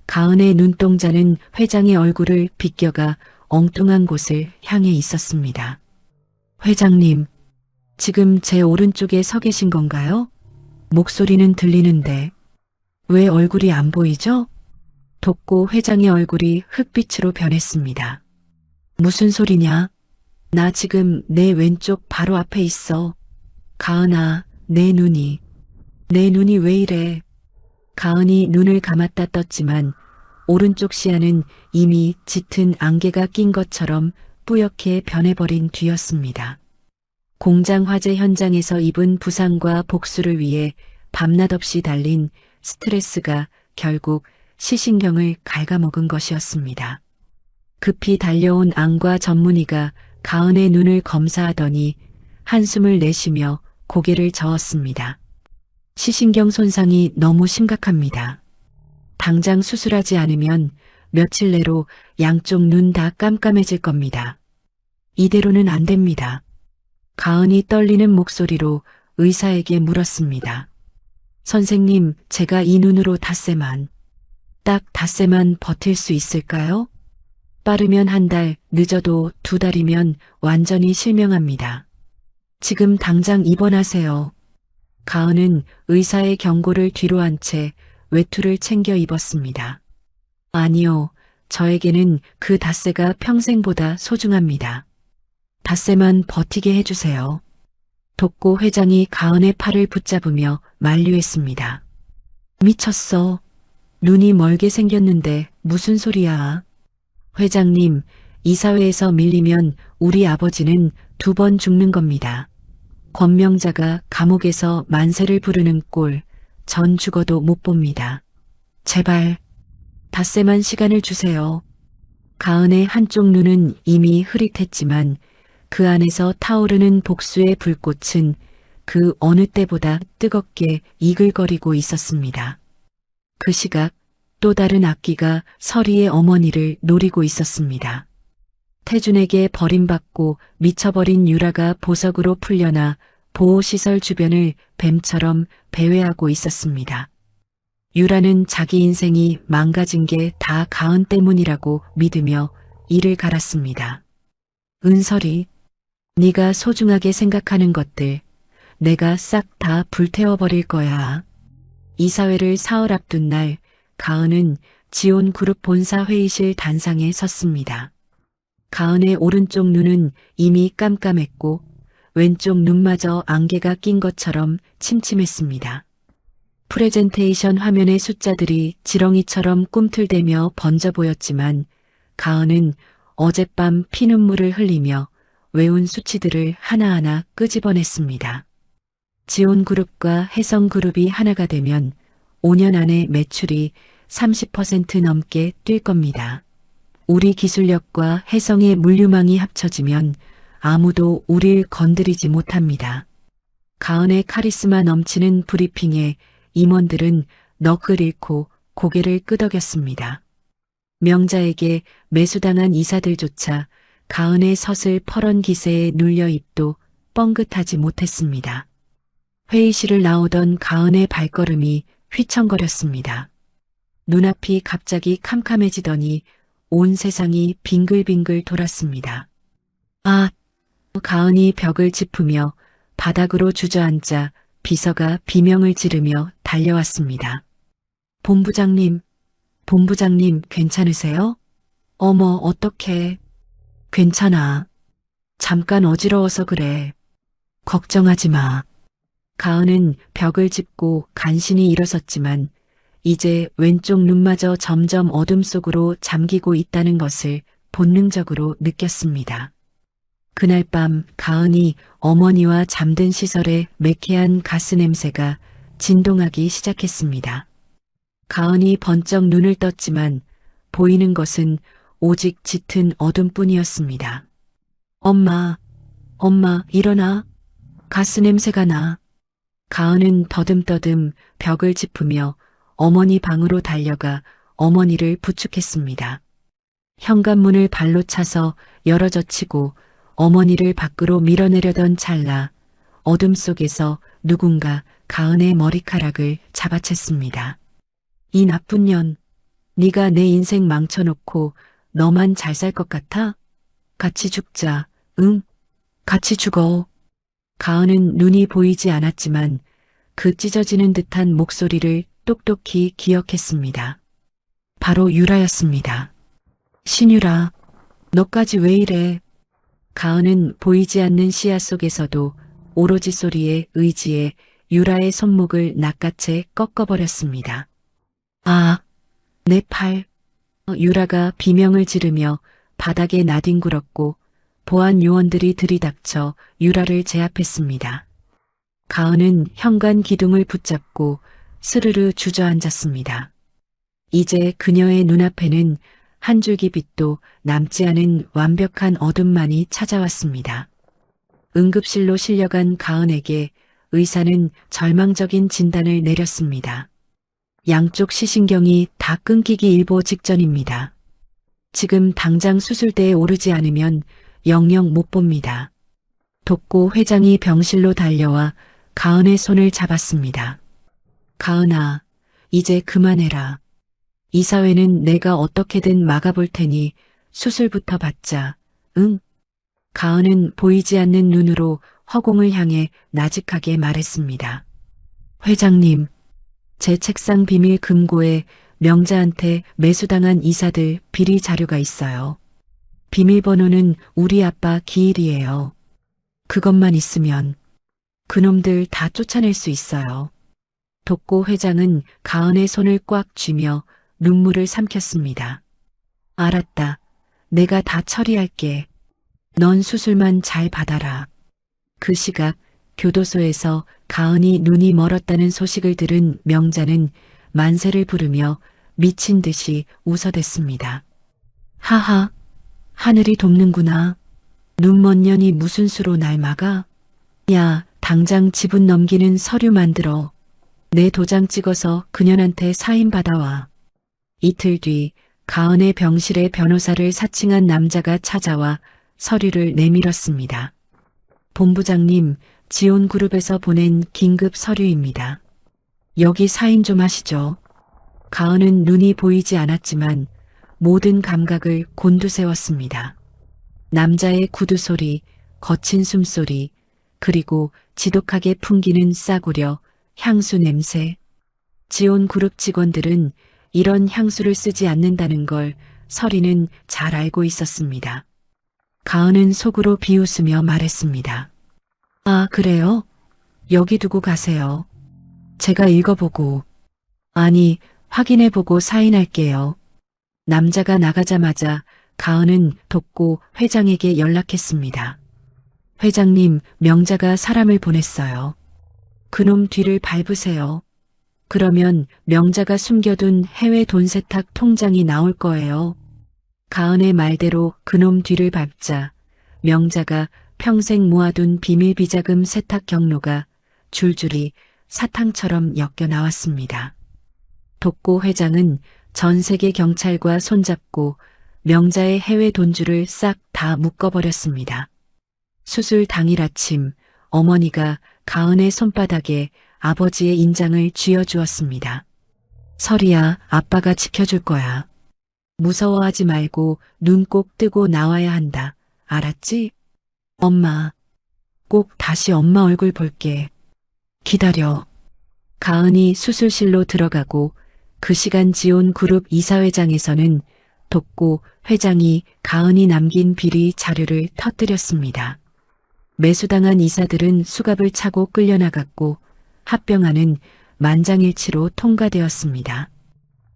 S1: 가은의 눈동자는 회장의 얼굴을 비껴가 엉뚱한 곳을 향해 있었습니다. 회장님, 지금 제 오른쪽에 서 계신 건가요? 목소리는 들리는데 왜 얼굴이 안 보이죠? 독고 회장의 얼굴이 흑빛으로 변했습니다. 무슨 소리냐? 나 지금 내 왼쪽 바로 앞에 있어. 가은아, 내 눈이 왜 이래? 가은이 눈을 감았다 떴지만 오른쪽 시야는 이미 짙은 안개가 낀 것처럼 뿌옇게 변해버린 뒤였습니다. 공장 화재 현장에서 입은 부상과 복수를 위해 밤낮 없이 달린 스트레스가 결국 시신경을 갉아먹은 것이었습니다. 급히 달려온 안과 전문의가 가은의 눈을 검사하더니 한숨을 내쉬며 고개를 저었습니다. 시신경 손상이 너무 심각합니다. 당장 수술하지 않으면 며칠 내로 양쪽 눈 다 깜깜해질 겁니다. 이대로는 안 됩니다. 가은이 떨리는 목소리로 의사에게 물었습니다. 선생님, 제가 이 눈으로 딱 닷새만 버틸 수 있을까요? 빠르면 1달, 늦어도 2달이면 완전히 실명합니다. 지금 당장 입원하세요. 가은은 의사의 경고를 뒤로 한 채 외투를 챙겨 입었습니다. 아니요, 저에게는 그 닷새가 평생보다 소중합니다. 닷새만 버티게 해주세요. 독고 회장이 가은의 팔을 붙잡으며 만류했습니다. 미쳤어. 눈이 멀게 생겼는데 무슨 소리야. 회장님, 이사회에서 밀리면 우리 아버지는 2번 죽는 겁니다. 권명자가 감옥에서 만세를 부르는 꼴, 전 죽어도 못 봅니다. 제발, 닷새만 시간을 주세요. 가은의 한쪽 눈은 이미 흐릿했지만 그 안에서 타오르는 복수의 불꽃은 그 어느 때보다 뜨겁게 이글거리고 있었습니다. 그 시각 또 다른 악귀가 서리의 어머니를 노리고 있었습니다. 태준에게 버림받고 미쳐버린 유라가 보석으로 풀려나 보호시설 주변을 뱀처럼 배회하고 있었습니다. 유라는 자기 인생이 망가진 게 다 가은 때문이라고 믿으며 이를 갈았습니다. 은설이, 네가 소중하게 생각하는 것들 내가 싹 다 불태워버릴 거야. 이사회를 사흘 앞둔 날 가은은 지온 그룹 본사 회의실 단상에 섰습니다. 가은의 오른쪽 눈은 이미 깜깜했고 왼쪽 눈마저 안개가 낀 것처럼 침침했습니다. 프레젠테이션 화면의 숫자들이 지렁이처럼 꿈틀대며 번져 보였지만 가은은 어젯밤 피눈물을 흘리며 외운 수치들을 하나하나 끄집어냈습니다. 지온그룹과 해성그룹이 하나가 되면 5년 안에 매출이 30% 넘게 뛸 겁니다. 우리 기술력과 해성의 물류망이 합쳐지면 아무도 우릴 건드리지 못합니다. 가은의 카리스마 넘치는 브리핑에 임원들은 넋을 잃고 고개를 끄덕였습니다. 명자에게 매수당한 이사들조차 가은의 서슬 퍼런 기세에 눌려 입도 뻥긋하지 못했습니다. 회의실을 나오던 가은의 발걸음이 휘청거렸습니다. 눈앞이 갑자기 캄캄해지더니 온 세상이 빙글빙글 돌았습니다. 아! 가은이 벽을 짚으며 바닥으로 주저앉자 비서가 비명을 지르며 달려왔습니다. 본부장님 괜찮으세요? 어머, 어떡해. 괜찮아. 잠깐 어지러워서 그래. 걱정하지 마. 가은은 벽을 짚고 간신히 일어섰지만 이제 왼쪽 눈마저 점점 어둠 속으로 잠기고 있다는 것을 본능적으로 느꼈습니다. 그날 밤 가은이 어머니와 잠든 시설에 매캐한 가스 냄새가 진동하기 시작했습니다. 가은이 번쩍 눈을 떴지만 보이는 것은 오직 짙은 어둠뿐이었습니다. 엄마, 일어나. 가스 냄새가 나. 가은은 더듬더듬 벽을 짚으며 어머니 방으로 달려가 어머니를 부축했습니다. 현관문을 발로 차서 열어젖히고 어머니를 밖으로 밀어내려던 찰나 어둠 속에서 누군가 가은의 머리카락을 잡아챘습니다. 이 나쁜 년, 네가 내 인생 망쳐놓고 너만 잘 살 것 같아? 같이 죽자. 응, 같이 죽어. 가은은 눈이 보이지 않았지만 그 찢어지는 듯한 목소리를 똑똑히 기억했습니다. 바로 유라였습니다. 신유라, 너까지 왜 이래? 가은은 보이지 않는 시야 속에서도 오로지 소리에 의지에 유라의 손목을 낚아채 꺾어버렸습니다. 아, 내 팔. 유라가 비명을 지르며 바닥에 나뒹굴었고 보안 요원들이 들이닥쳐 유라를 제압했습니다. 가은은 현관 기둥을 붙잡고 스르르 주저앉았습니다. 이제 그녀의 눈앞에는 한 줄기 빛도 남지 않은 완벽한 어둠만이 찾아왔습니다. 응급실로 실려간 가은에게 의사는 절망적인 진단을 내렸습니다. 양쪽 시신경이 다 끊기기 일보 직전입니다. 지금 당장 수술대에 오르지 않으면 영영 못 봅니다. 독고 회장이 병실로 달려와 가은의 손을 잡았습니다. 가은아, 이제 그만해라. 이 사회는 내가 어떻게든 막아볼 테니 수술부터 받자. 응? 가은은 보이지 않는 눈으로 허공을 향해 나직하게 말했습니다. 회장님, 제 책상 비밀 금고에 명자한테 매수당한 이사들 비리 자료가 있어요. 비밀번호는 우리 아빠 기일이에요. 그것만 있으면 그놈들 다 쫓아낼 수 있어요. 독고 회장은 가은의 손을 꽉 쥐며 눈물을 삼켰습니다. 알았다. 내가 다 처리할게. 넌 수술만 잘 받아라. 그 시각 교도소에서 가은이 눈이 멀었다는 소식을 들은 명자는 만세를 부르며 미친 듯이 웃어댔습니다. 하하, 하늘이 돕는구나. 눈먼 년이 무슨 수로 날 막아? 야, 당장 지분 넘기는 서류 만들어. 내 도장 찍어서 그년한테 사인 받아와. 이틀 뒤 가은의 병실에 변호사를 사칭한 남자가 찾아와 서류를 내밀었습니다. 본부장님, 지온그룹에서 보낸 긴급 서류입니다. 여기 사인 좀 하시죠. 가은은 눈이 보이지 않았지만 모든 감각을 곤두세웠습니다. 남자의 구두 소리, 거친 숨소리, 그리고 지독하게 풍기는 싸구려, 향수 냄새. 지온그룹 직원들은 이런 향수를 쓰지 않는다는 걸 서리는 잘 알고 있었습니다. 가은은 속으로 비웃으며 말했습니다. 아, 그래요? 여기 두고 가세요. 제가 읽어보고, 아니, 확인해보고 사인할게요. 남자가 나가자마자 가은은 독고 회장에게 연락했습니다. 회장님, 명자가 사람을 보냈어요. 그놈 뒤를 밟으세요. 그러면 명자가 숨겨둔 해외 돈 세탁 통장이 나올 거예요. 가은의 말대로 그놈 뒤를 밟자 명자가 평생 모아둔 비밀 비자금 세탁 경로가 줄줄이 사탕처럼 엮여 나왔습니다. 독고 회장은 전 세계 경찰과 손잡고 명자의 해외 돈줄을 싹 다 묶어버렸습니다. 수술 당일 아침 어머니가 가은의 손바닥에 아버지의 인장을 쥐어주었습니다. 설이야, 아빠가 지켜줄 거야. 무서워하지 말고 눈 꼭 뜨고 나와야 한다. 알았지? 엄마. 꼭 다시 엄마 얼굴 볼게. 기다려. 가은이 수술실로 들어가고 그 시간 지온 그룹 이사회장에서는 독고 회장이 가은이 남긴 비리 자료를 터뜨렸습니다. 매수당한 이사들은 수갑을 차고 끌려나갔고 합병안은 만장일치로 통과되었습니다.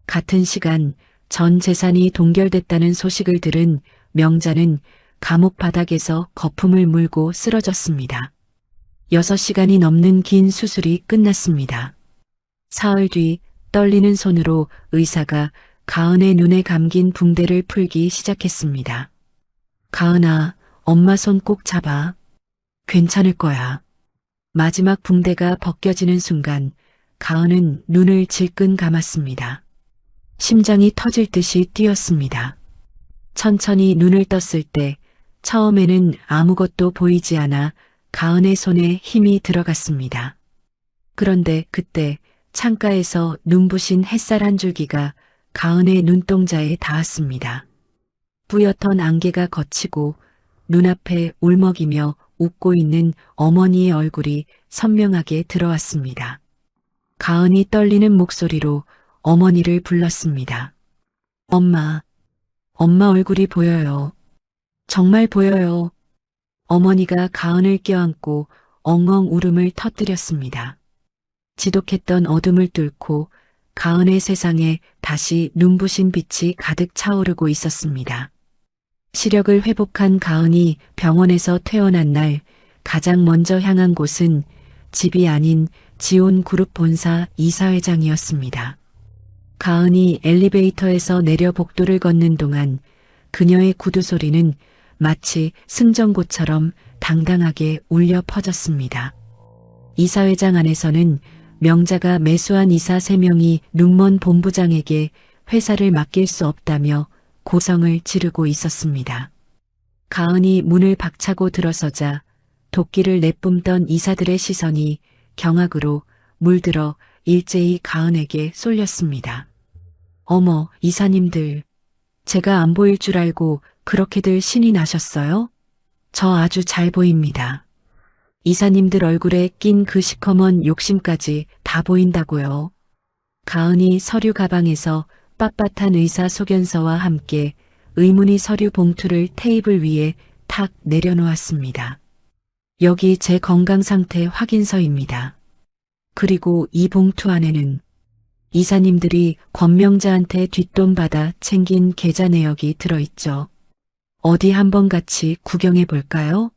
S1: 같은 시간 전 재산이 동결됐다는 소식을 들은 명자는 감옥 바닥에서 거품을 물고 쓰러졌습니다. 6시간이 넘는 긴 수술이 끝났습니다. 사흘 뒤 떨리는 손으로 의사가 가은의 눈에 감긴 붕대를 풀기 시작했습니다. 가은아, 엄마 손 꼭 잡아. 괜찮을 거야. 마지막 붕대가 벗겨지는 순간 가은은 눈을 질끈 감았습니다. 심장이 터질 듯이 뛰었습니다. 천천히 눈을 떴을 때 처음에는 아무것도 보이지 않아 가은의 손에 힘이 들어갔습니다. 그런데 그때 창가에서 눈부신 햇살 한 줄기가 가은의 눈동자에 닿았습니다. 뿌옇던 안개가 걷히고 눈앞에 울먹이며 웃고 있는 어머니의 얼굴이 선명하게 들어왔습니다. 가은이 떨리는 목소리로 어머니를 불렀습니다. 엄마, 엄마 얼굴이 보여요. 정말 보여요. 어머니가 가은을 껴안고 엉엉 울음을 터뜨렸습니다. 지독했던 어둠을 뚫고 가은의 세상에 다시 눈부신 빛이 가득 차오르고 있었습니다. 시력을 회복한 가은이 병원에서 퇴원한 날 가장 먼저 향한 곳은 집이 아닌 지온그룹 본사 이사회장이었습니다. 가은이 엘리베이터에서 내려 복도를 걷는 동안 그녀의 구두 소리는 마치 승전고처럼 당당하게 울려 퍼졌습니다. 이사회장 안에서는 명자가 매수한 이사 3명이 눈먼 본부장에게 회사를 맡길 수 없다며 고성을 지르고 있었습니다. 가은이 문을 박차고 들어서자 도끼를 내뿜던 이사들의 시선이 경악으로 물들어 일제히 가은에게 쏠렸습니다. 어머, 이사님들. 제가 안 보일 줄 알고 그렇게들 신이 나셨어요? 저 아주 잘 보입니다. 이사님들 얼굴에 낀 그 시커먼 욕심까지 다 보인다고요. 가은이 서류 가방에서 빳빳한 의사 소견서와 함께 의문의 서류 봉투를 테이블 위에 탁 내려놓았습니다. 여기 제 건강 상태 확인서입니다. 그리고 이 봉투 안에는 이사님들이 권명자한테 뒷돈 받아 챙긴 계좌 내역이 들어있죠. 어디 한번 같이 구경해 볼까요?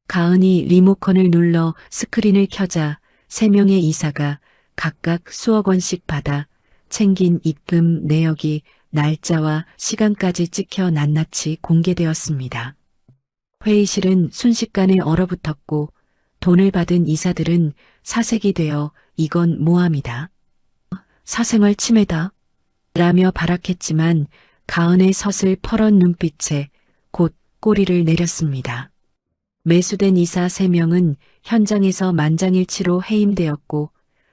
S1: 가은이 리모컨을 눌러 스크린을 켜자 3명의 이사가 각각 수억 원씩 받아 챙긴 입금 내역이 날짜와 시간까지 찍혀 낱낱이 공개되었습니다. 회의실은 순식간에 얼어붙었고 돈을 받은 이사들은 사색이 되어 이건 모함이다. 사생활 침해다. 라며 발악했지만 가은의 서슬 퍼런 눈빛에 곧 꼬리를 내렸습니다. 매수된 이사 3명은 현장에서 만장일치로 해임되었고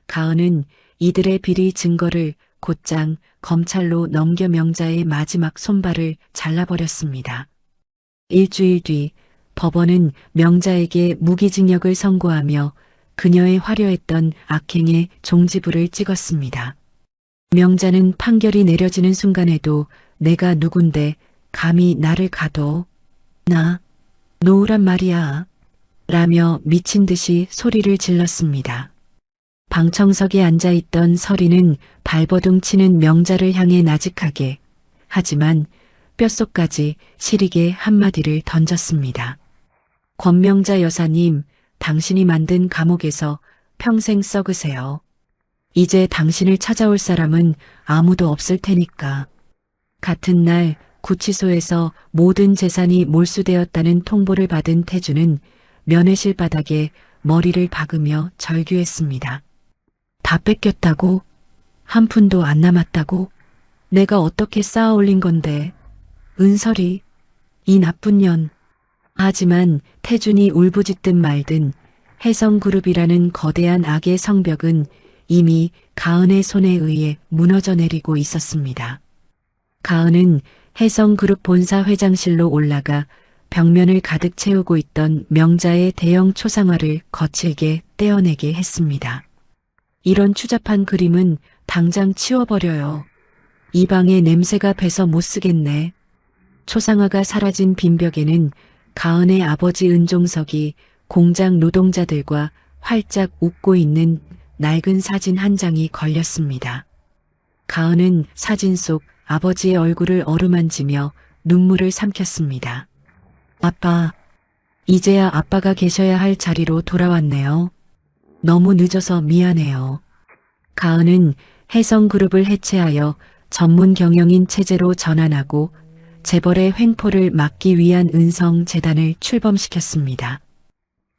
S1: 가은은 이들의 비리 증거를 곧장 검찰로 넘겨 명자의 마지막 손발을 잘라버렸습니다. 일주일 뒤 법원은 명자에게 무기징역을 선고하며 그녀의 화려했던 악행에 종지부를 찍었습니다. 명자는 판결이 내려지는 순간에도 내가 누군데 감히 나를 가둬. 나 노우란 말이야. 라며 미친 듯이 소리를 질렀습니다. 방청석에 앉아있던 서리는 발버둥 치는 명자를 향해 나직하게, 하지만 뼛속까지 시리게 한마디를 던졌습니다. 권명자 여사님, 당신이 만든 감옥에서 평생 썩으세요. 이제 당신을 찾아올 사람은 아무도 없을 테니까. 같은 날 구치소에서 모든 재산이 몰수되었다는 통보를 받은 태주는 면회실 바닥에 머리를 박으며 절규했습니다. 다 뺏겼다고? 한 푼도 안 남았다고? 내가 어떻게 쌓아 올린 건데. 은설이, 이 나쁜 년. 하지만 태준이 울부짖든 말든 혜성그룹이라는 거대한 악의 성벽은 이미 가은의 손에 의해 무너져 내리고 있었습니다. 가은은 혜성그룹 본사 회장실로 올라가 벽면을 가득 채우고 있던 명자의 대형 초상화를 거칠게 떼어내게 했습니다. 이런 추잡한 그림은 당장 치워버려요. 이 방에 냄새가 배서 못 쓰겠네. 초상화가 사라진 빈벽에는 가은의 아버지 은종석이 공장 노동자들과 활짝 웃고 있는 낡은 사진 한 장이 걸렸습니다. 가은은 사진 속 아버지의 얼굴을 어루만지며 눈물을 삼켰습니다. 아빠, 이제야 아빠가 계셔야 할 자리로 돌아왔네요. 너무 늦어서 미안해요. 가은은 혜성그룹을 해체하여 전문 경영인 체제로 전환하고 재벌의 횡포를 막기 위한 은성재단을 출범시켰습니다.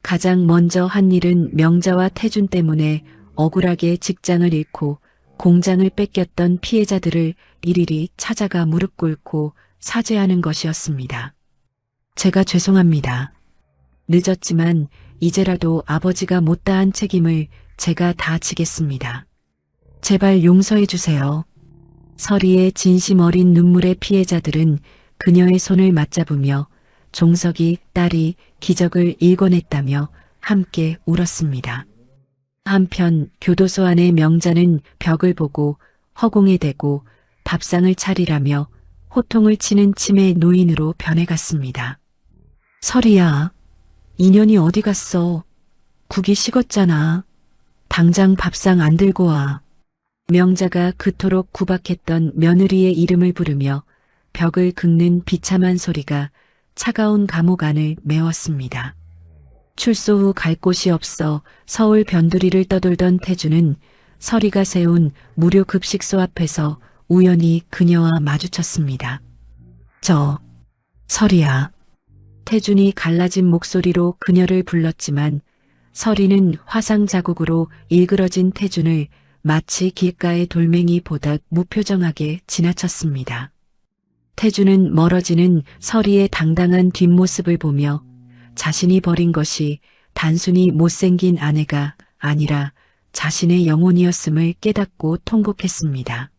S1: 가장 먼저 한 일은 명자와 태준 때문에 억울하게 직장을 잃고 공장을 뺏겼던 피해자들을 일일이 찾아가 무릎 꿇고 사죄하는 것이었습니다. 제가 죄송합니다. 늦었지만 이제라도 아버지가 못다한 책임을 제가 다 지겠습니다. 제발 용서해 주세요. 서리의 진심 어린 눈물의 피해자들은 그녀의 손을 맞잡으며 종석이 딸이 기적을 일궈냈다며 함께 울었습니다. 한편 교도소 안의 명자는 벽을 보고 허공에 대고 밥상을 차리라며 호통을 치는 치매 노인으로 변해갔습니다. 서리야, 인연이 어디 갔어? 국이 식었잖아. 당장 밥상 안 들고 와. 명자가 그토록 구박했던 며느리의 이름을 부르며 벽을 긁는 비참한 소리가 차가운 감옥 안을 메웠습니다. 출소 후 갈 곳이 없어 서울 변두리를 떠돌던 태주는 서리가 세운 무료 급식소 앞에서 우연히 그녀와 마주쳤습니다. 서리야. 태준이 갈라진 목소리로 그녀를 불렀지만 서리는 화상 자국으로 일그러진 태준을 마치 길가의 돌멩이 보듯 무표정하게 지나쳤습니다. 태준은 멀어지는 서리의 당당한 뒷모습을 보며 자신이 버린 것이 단순히 못생긴 아내가 아니라 자신의 영혼이었음을 깨닫고 통곡했습니다.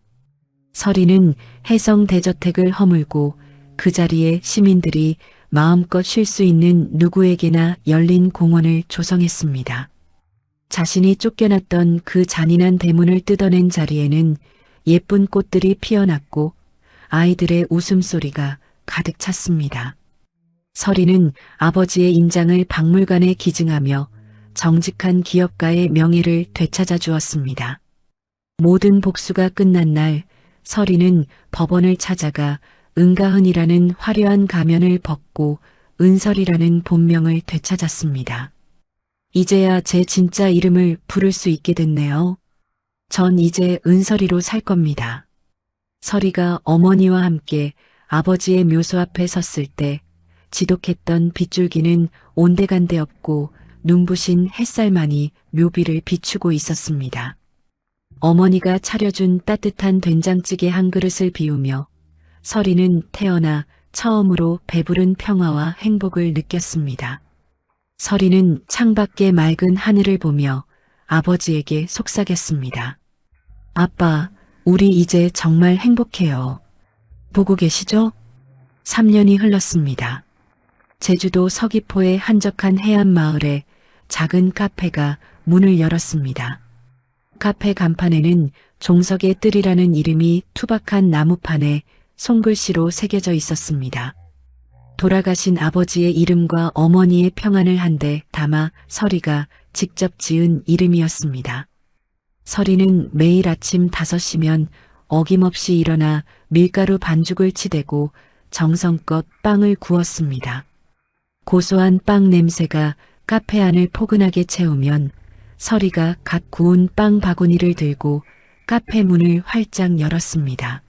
S1: 서리는 혜성 대저택을 허물고 그 자리에 시민들이 마음껏 쉴 수 있는 누구에게나 열린 공원을 조성했습니다. 자신이 쫓겨났던 그 잔인한 대문을 뜯어낸 자리에는 예쁜 꽃들이 피어났고 아이들의 웃음소리가 가득 찼습니다. 서리는 아버지의 인장을 박물관에 기증하며 정직한 기업가의 명예를 되찾아 주었습니다. 모든 복수가 끝난 날 서리는 법원을 찾아가 은가은이라는 화려한 가면을 벗고 은설이라는 본명을 되찾았습니다. 이제야 제 진짜 이름을 부를 수 있게 됐네요. 전 이제 은설이로 살 겁니다. 서리가 어머니와 함께 아버지의 묘소 앞에 섰을 때 지독했던 빗줄기는 온데간데 없고 눈부신 햇살만이 묘비를 비추고 있었습니다. 어머니가 차려준 따뜻한 된장찌개 한 그릇을 비우며 서리는 태어나 처음으로 배부른 평화와 행복을 느꼈습니다. 서리는 창밖의 맑은 하늘을 보며 아버지에게 속삭였습니다. 아빠, 우리 이제 정말 행복해요. 보고 계시죠? 3년이 흘렀습니다. 제주도 서귀포의 한적한 해안 마을에 작은 카페가 문을 열었습니다. 카페 간판에는 종석의 뜰이라는 이름이 투박한 나무판에 손글씨로 새겨져 있었습니다. 돌아가신 아버지의 이름과 어머니의 평안을 한데 담아 서리가 직접 지은 이름이었습니다. 서리는 매일 아침 5시면 어김없이 일어나 밀가루 반죽을 치대고 정성껏 빵을 구웠습니다. 고소한 빵 냄새가 카페 안을 포근하게 채우면 서리가 갓 구운 빵 바구니를 들고 카페 문을 활짝 열었습니다.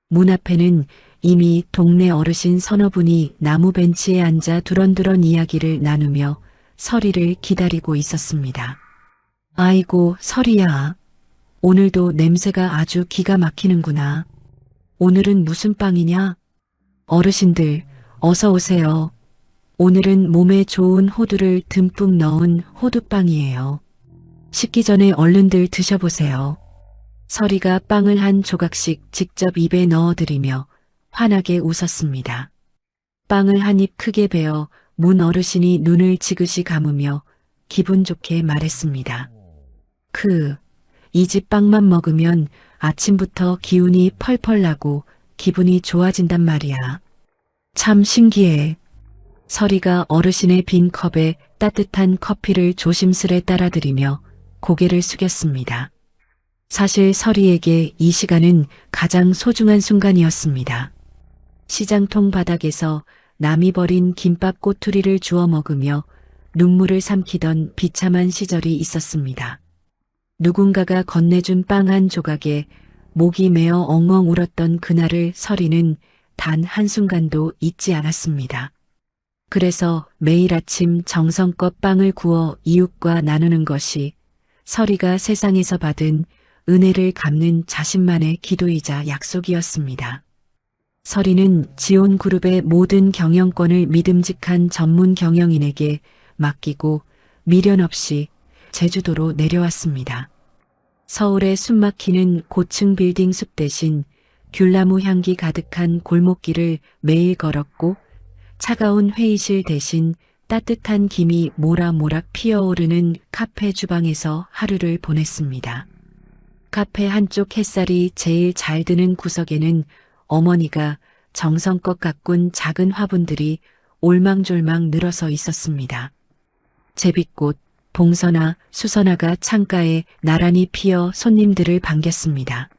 S1: 문 앞에는 이미 동네 어르신 서너 분이 나무 벤치에 앉아 두런두런 이야기를 나누며 서리를 기다리고 있었습니다. 아이고, 서리야. 오늘도 냄새가 아주 기가 막히는구나. 오늘은 무슨 빵이냐? 어르신들, 어서 오세요. 오늘은 몸에 좋은 호두를 듬뿍 넣은 호두빵이에요. 식기 전에 얼른들 드셔보세요. 서리가 빵을 한 조각씩 직접 입에 넣어드리며 환하게 웃었습니다. 빵을 한 입 크게 베어 문 어르신이 눈을 지그시 감으며 기분 좋게 말했습니다. 이 집 빵만 먹으면 아침부터 기운이 펄펄 나고 기분이 좋아진단 말이야. 참 신기해. 서리가 어르신의 빈 컵에 따뜻한 커피를 조심스레 따라드리며 고개를 숙였습니다. 사실 서리에게 이 시간은 가장 소중한 순간이었습니다. 시장통 바닥에서 남이 버린 김밥 꼬투리를 주워 먹으며 눈물을 삼키던 비참한 시절이 있었습니다. 누군가가 건네준 빵 한 조각에 목이 메어 엉엉 울었던 그날을 서리는 단 한순간도 잊지 않았습니다. 그래서 매일 아침 정성껏 빵을 구워 이웃과 나누는 것이 서리가 세상에서 받은 은혜를 갚는 자신만의 기도이자 약속이었습니다. 서리는 지온그룹의 모든 경영권을 믿음직한 전문 경영인에게 맡기고 미련 없이 제주도로 내려왔습니다. 서울의 숨막히는 고층 빌딩 숲 대신 귤나무 향기 가득한 골목길을 매일 걸었고 차가운 회의실 대신 따뜻한 김이 모락모락 피어오르는 카페 주방에서 하루를 보냈습니다. 카페 한쪽 햇살이 제일 잘 드는 구석에는 어머니가 정성껏 가꾼 작은 화분들이 올망졸망 늘어서 있었습니다. 제비꽃, 봉선화, 수선화가 창가에 나란히 피어 손님들을 반겼습니다.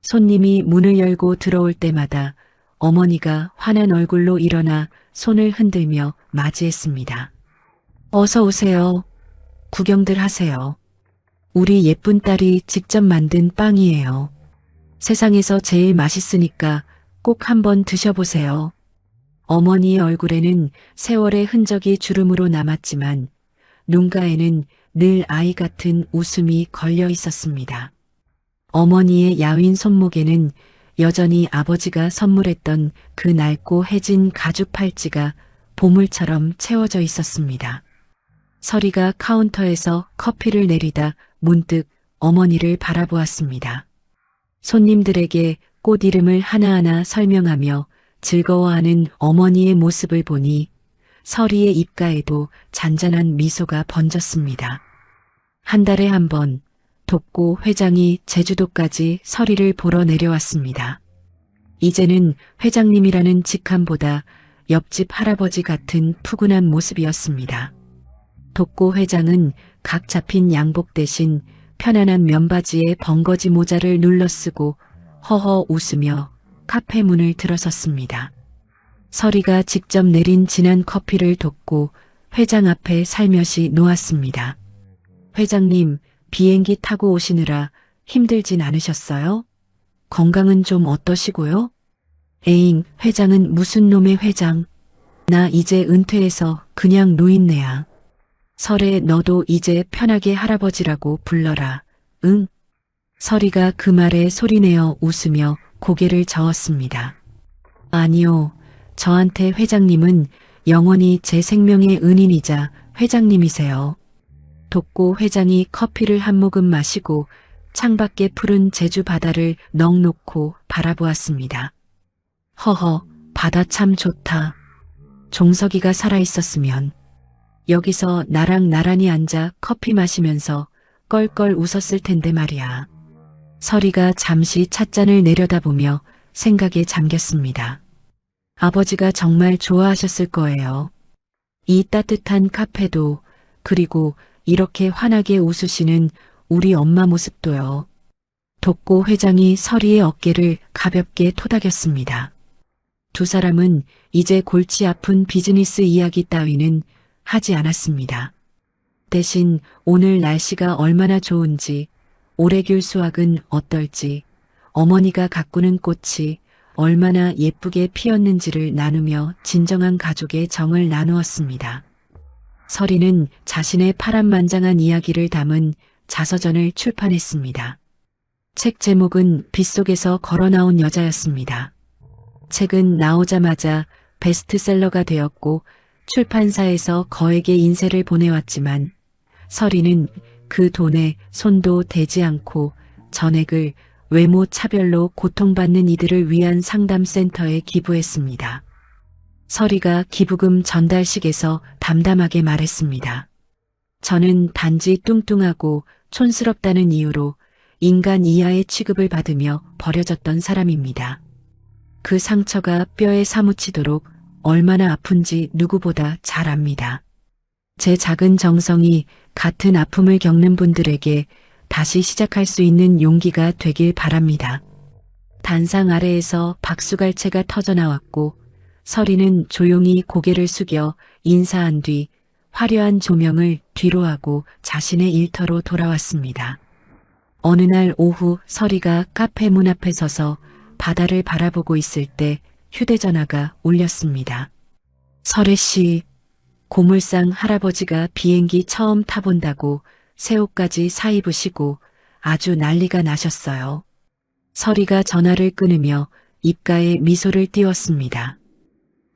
S1: 손님이 문을 열고 들어올 때마다 어머니가 환한 얼굴로 일어나 손을 흔들며 맞이했습니다. 어서 오세요. 구경들 하세요. 우리 예쁜 딸이 직접 만든 빵이에요. 세상에서 제일 맛있으니까 꼭 한번 드셔보세요. 어머니의 얼굴에는 세월의 흔적이 주름으로 남았지만 눈가에는 늘 아이 같은 웃음이 걸려 있었습니다. 어머니의 야윈 손목에는 여전히 아버지가 선물했던 그 낡고 해진 가죽 팔찌가 보물처럼 채워져 있었습니다. 서리가 카운터에서 커피를 내리다 문득 어머니를 바라보았습니다. 손님들에게 꽃 이름을 하나하나 설명하며 즐거워하는 어머니의 모습을 보니 서리의 입가에도 잔잔한 미소가 번졌습니다. 한 달에 한 번 독고 회장이 제주도까지 서리를 보러 내려왔습니다. 이제는 회장님이라는 직함보다 옆집 할아버지 같은 푸근한 모습이었습니다. 독고 회장은 각 잡힌 양복 대신 편안한 면바지에 벙거지 모자를 눌러쓰고 허허 웃으며 카페 문을 들어섰습니다. 서리가 직접 내린 진한 커피를 돕고 회장 앞에 살며시 놓았습니다. 회장님, 비행기 타고 오시느라 힘들진 않으셨어요? 건강은 좀 어떠시고요? 에잉, 회장은 무슨 놈의 회장. 나 이제 은퇴해서 그냥 노인네야. 설에 너도 이제 편하게 할아버지라고 불러라. 응? 서리가 그 말에 소리내어 웃으며 고개를 저었습니다. 아니요, 저한테 회장님은 영원히 제 생명의 은인이자 회장님이세요. 독고 회장이 커피를 한 모금 마시고 창밖에 푸른 제주 바다를 넋 놓고 바라보았습니다. 허허, 바다 참 좋다. 종석이가 살아있었으면 여기서 나랑 나란히 앉아 커피 마시면서 껄껄 웃었을 텐데 말이야. 서리가 잠시 찻잔을 내려다보며 생각에 잠겼습니다. 아버지가 정말 좋아하셨을 거예요. 이 따뜻한 카페도, 그리고 이렇게 환하게 웃으시는 우리 엄마 모습도요. 독고 회장이 서리의 어깨를 가볍게 토닥였습니다. 두 사람은 이제 골치 아픈 비즈니스 이야기 따위는 하지 않았습니다. 대신 오늘 날씨가 얼마나 좋은지, 올해 귤 수확은 어떨지, 어머니가 가꾸는 꽃이 얼마나 예쁘게 피었는지를 나누며 진정한 가족의 정을 나누었습니다. 서리는 자신의 파란만장한 이야기를 담은 자서전을 출판했습니다. 책 제목은 빗속에서 걸어나온 여자였습니다. 책은 나오자마자 베스트셀러가 되었고 출판사에서 거액의 인쇄를 보내왔지만 서리는 그 돈에 손도 대지 않고 전액을 외모 차별로 고통받는 이들을 위한 상담센터에 기부했습니다. 서리가 기부금 전달식에서 담담하게 말했습니다. 저는 단지 뚱뚱하고 촌스럽다는 이유로 인간 이하의 취급을 받으며 버려졌던 사람입니다. 그 상처가 뼈에 사무치도록 얼마나 아픈지 누구보다 잘 압니다. 제 작은 정성이 같은 아픔을 겪는 분들에게 다시 시작할 수 있는 용기가 되길 바랍니다. 단상 아래에서 박수갈채가 터져나왔고 서리는 조용히 고개를 숙여 인사한 뒤 화려한 조명을 뒤로하고 자신의 일터로 돌아왔습니다. 어느 날 오후 서리가 카페 문 앞에 서서 바다를 바라보고 있을 때 휴대전화가 울렸습니다. 설혜 씨, 고물상 할아버지가 비행기 처음 타본다고 새 옷까지 사입으시고 아주 난리가 나셨어요. 서리가 전화를 끊으며 입가에 미소를 띄웠습니다.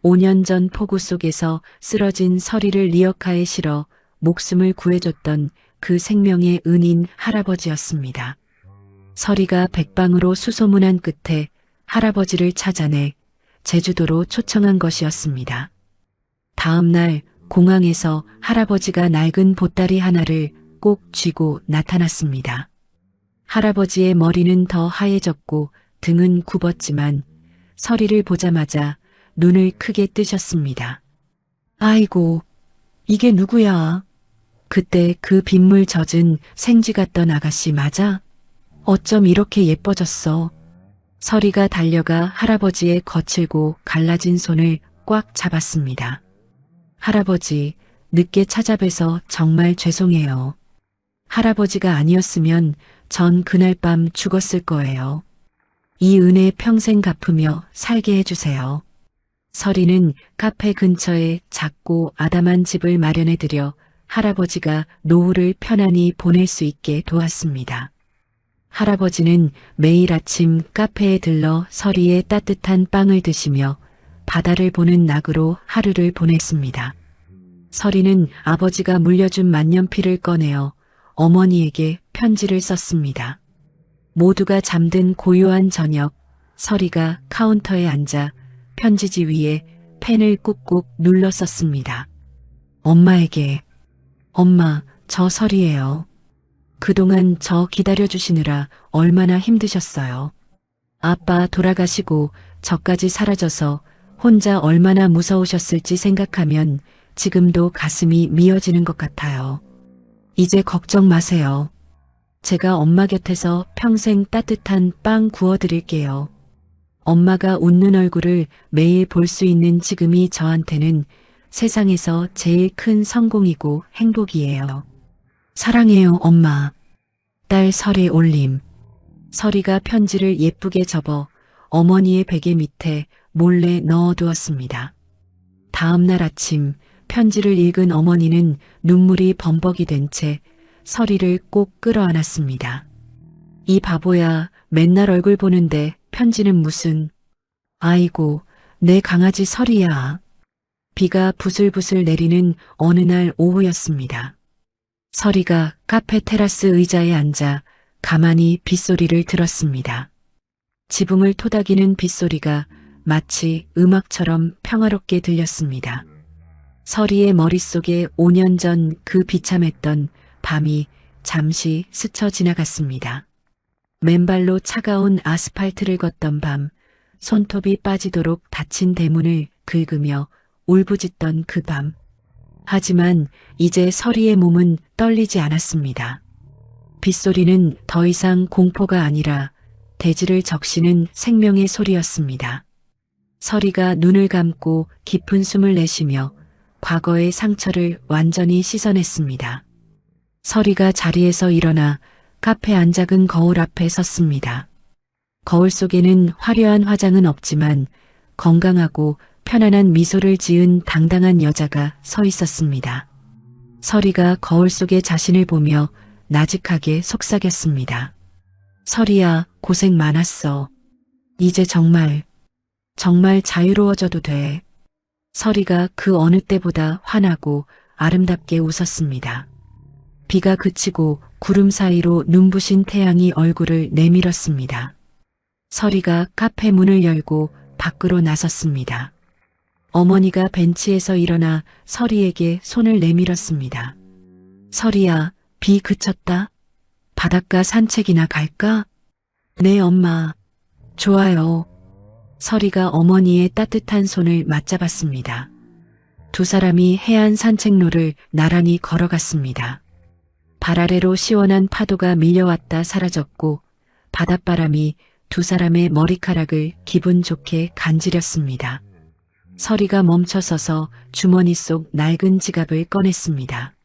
S1: 5년 전 폭우 속에서 쓰러진 서리를 리어카에 실어 목숨을 구해줬던 그 생명의 은인 할아버지였습니다. 서리가 백방으로 수소문한 끝에 할아버지를 찾아내 제주도로 초청한 것이었습니다. 다음 날 공항에서 할아버지가 낡은 보따리 하나를 꼭 쥐고 나타났습니다. 할아버지의 머리는 더 하얘졌고 등은 굽었지만 서리를 보자마자 눈을 크게 뜨셨습니다. 아이고, 이게 누구야? 그때 그 빗물 젖은 생쥐 같던 아가씨 맞아? 어쩜 이렇게 예뻐졌어? 서리가 달려가 할아버지의 거칠고 갈라진 손을 꽉 잡았습니다. 할아버지, 늦게 찾아뵈서 정말 죄송해요. 할아버지가 아니었으면 전 그날 밤 죽었을 거예요. 이 은혜 평생 갚으며 살게 해주세요. 서리는 카페 근처에 작고 아담한 집을 마련해드려 할아버지가 노후를 편안히 보낼 수 있게 도왔습니다. 할아버지는 매일 아침 카페에 들러 서리의 따뜻한 빵을 드시며 바다를 보는 낙으로 하루를 보냈습니다. 서리는 아버지가 물려준 만년필을 꺼내어 어머니에게 편지를 썼습니다. 모두가 잠든 고요한 저녁, 서리가 카운터에 앉아 편지지 위에 펜을 꾹꾹 눌러 썼습니다. 엄마에게. 엄마, 저 서리예요. 그동안 저 기다려주시느라 얼마나 힘드셨어요. 아빠 돌아가시고 저까지 사라져서 혼자 얼마나 무서우셨을지 생각하면 지금도 가슴이 미어지는 것 같아요. 이제 걱정 마세요. 제가 엄마 곁에서 평생 따뜻한 빵 구워드릴게요. 엄마가 웃는 얼굴을 매일 볼 수 있는 지금이 저한테는 세상에서 제일 큰 성공이고 행복이에요. 사랑해요, 엄마. 딸 설의 올림. 서리가 편지를 예쁘게 접어 어머니의 베개 밑에 몰래 넣어두었습니다. 다음 날 아침 편지를 읽은 어머니는 눈물이 범벅이 된 채 서리를 꼭 끌어안았습니다. 이 바보야, 맨날 얼굴 보는데 편지는 무슨. 아이고, 내 강아지 서리야. 비가 부슬부슬 내리는 어느 날 오후였습니다. 서리가 카페 테라스 의자에 앉아 가만히 빗소리를 들었습니다. 지붕을 토닥이는 빗소리가 마치 음악처럼 평화롭게 들렸습니다. 서리의 머릿속에 5년 전 그 비참했던 밤이 잠시 스쳐 지나갔습니다. 맨발로 차가운 아스팔트를 걷던 밤, 손톱이 빠지도록 닫힌 대문을 긁으며 울부짖던 그 밤. 하지만 이제 서리의 몸은 떨리지 않았습니다. 빗소리는 더 이상 공포가 아니라 대지를 적시는 생명의 소리였습니다. 서리가 눈을 감고 깊은 숨을 내쉬며 과거의 상처를 완전히 씻어냈습니다. 서리가 자리에서 일어나 카페 안작은 거울 앞에 섰습니다. 거울 속에는 화려한 화장은 없지만 건강하고 편안한 미소를 지은 당당한 여자가 서 있었습니다. 서리가 거울 속의 자신을 보며 나직하게 속삭였습니다. 서리야, 고생 많았어. 이제 정말 자유로워져도 돼. 서리가 그 어느 때보다 환하고 아름답게 웃었습니다. 비가 그치고 구름 사이로 눈부신 태양이 얼굴을 내밀었습니다. 서리가 카페 문을 열고 밖으로 나섰습니다. 어머니가 벤치에서 일어나 서리에게 손을 내밀었습니다. 서리야, 비 그쳤다. 바닷가 산책이나 갈까? 네, 엄마. 좋아요. 서리가 어머니의 따뜻한 손을 맞잡았습니다. 두 사람이 해안 산책로를 나란히 걸어갔습니다. 발 아래로 시원한 파도가 밀려왔다 사라졌고 바닷바람이 두 사람의 머리카락을 기분 좋게 간지렸습니다. 서리가 멈춰서서 주머니 속 낡은 지갑을 꺼냈습니다.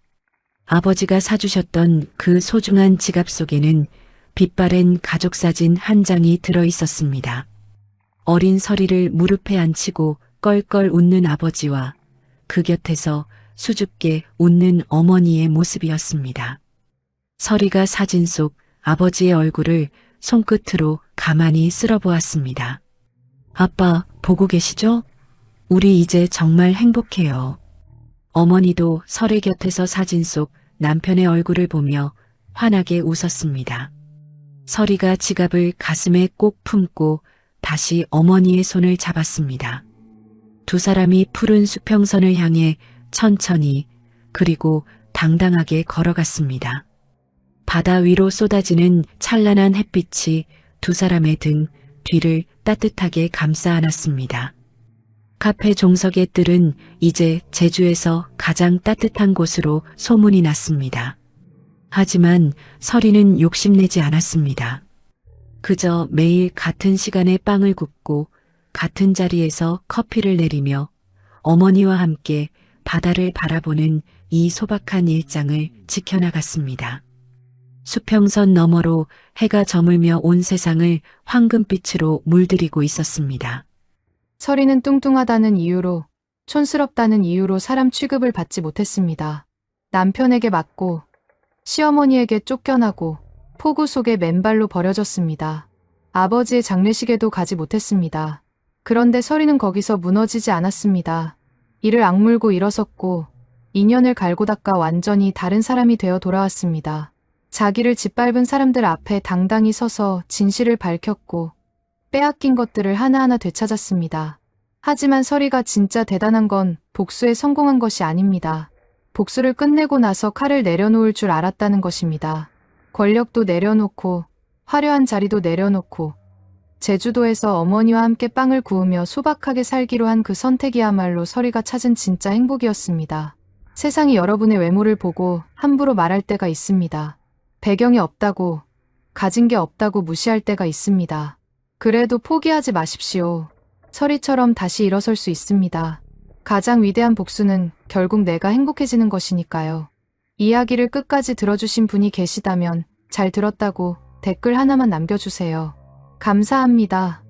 S1: 아버지가 사주셨던 그 소중한 지갑 속에는 빛바랜 가족사진 한 장이 들어 있었습니다. 어린 서리를 무릎에 앉히고 껄껄 웃는 아버지와 그 곁에서 수줍게 웃는 어머니의 모습이었습니다. 서리가 사진 속 아버지의 얼굴을 손끝으로 가만히 쓸어보았습니다. 아빠, 보고 계시죠? 우리 이제 정말 행복해요. 어머니도 서리 곁에서 사진 속 남편의 얼굴을 보며 환하게 웃었습니다. 서리가 지갑을 가슴에 꼭 품고 다시 어머니의 손을 잡았습니다. 두 사람이 푸른 수평선을 향해 천천히 그리고 당당하게 걸어갔습니다. 바다 위로 쏟아지는 찬란한 햇빛이 두 사람의 등 뒤를 따뜻하게 감싸 안았습니다. 카페 종석의 뜰은 이제 제주에서 가장 따뜻한 곳으로 소문이 났습니다. 하지만 서리는 욕심내지 않았습니다. 그저 매일 같은 시간에 빵을 굽고 같은 자리에서 커피를 내리며 어머니와 함께 바다를 바라보는 이 소박한 일상을 지켜나갔습니다. 수평선 너머로 해가 저물며 온 세상을 황금빛으로 물들이고 있었습니다.
S2: 서리는 뚱뚱하다는 이유로, 촌스럽다는 이유로 사람 취급을 받지 못했습니다. 남편에게 맞고, 시어머니에게 쫓겨나고, 폭우 속에 맨발로 버려졌습니다. 아버지의 장례식에도 가지 못했습니다. 그런데 서리는 거기서 무너지지 않았습니다. 이를 악물고 일어섰고, 인연을 갈고 닦아 완전히 다른 사람이 되어 돌아왔습니다. 자기를 짓밟은 사람들 앞에 당당히 서서 진실을 밝혔고 빼앗긴 것들을 하나하나 되찾았습니다. 하지만 서리가 진짜 대단한 건 복수에 성공한 것이 아닙니다. 복수를 끝내고 나서 칼을 내려놓을 줄 알았다는 것입니다. 권력도 내려놓고 화려한 자리도 내려놓고 제주도에서 어머니와 함께 빵을 구우며 소박하게 살기로 한 그 선택이야말로 서리가 찾은 진짜 행복이었습니다. 세상이 여러분의 외모를 보고 함부로 말할 때가 있습니다. 배경이 없다고, 가진 게 없다고 무시할 때가 있습니다. 그래도 포기하지 마십시오. 서리처럼 다시 일어설 수 있습니다. 가장 위대한 복수는 결국 내가 행복해지는 것이니까요. 이야기를 끝까지 들어주신 분이 계시다면 잘 들었다고 댓글 하나만 남겨주세요. 감사합니다.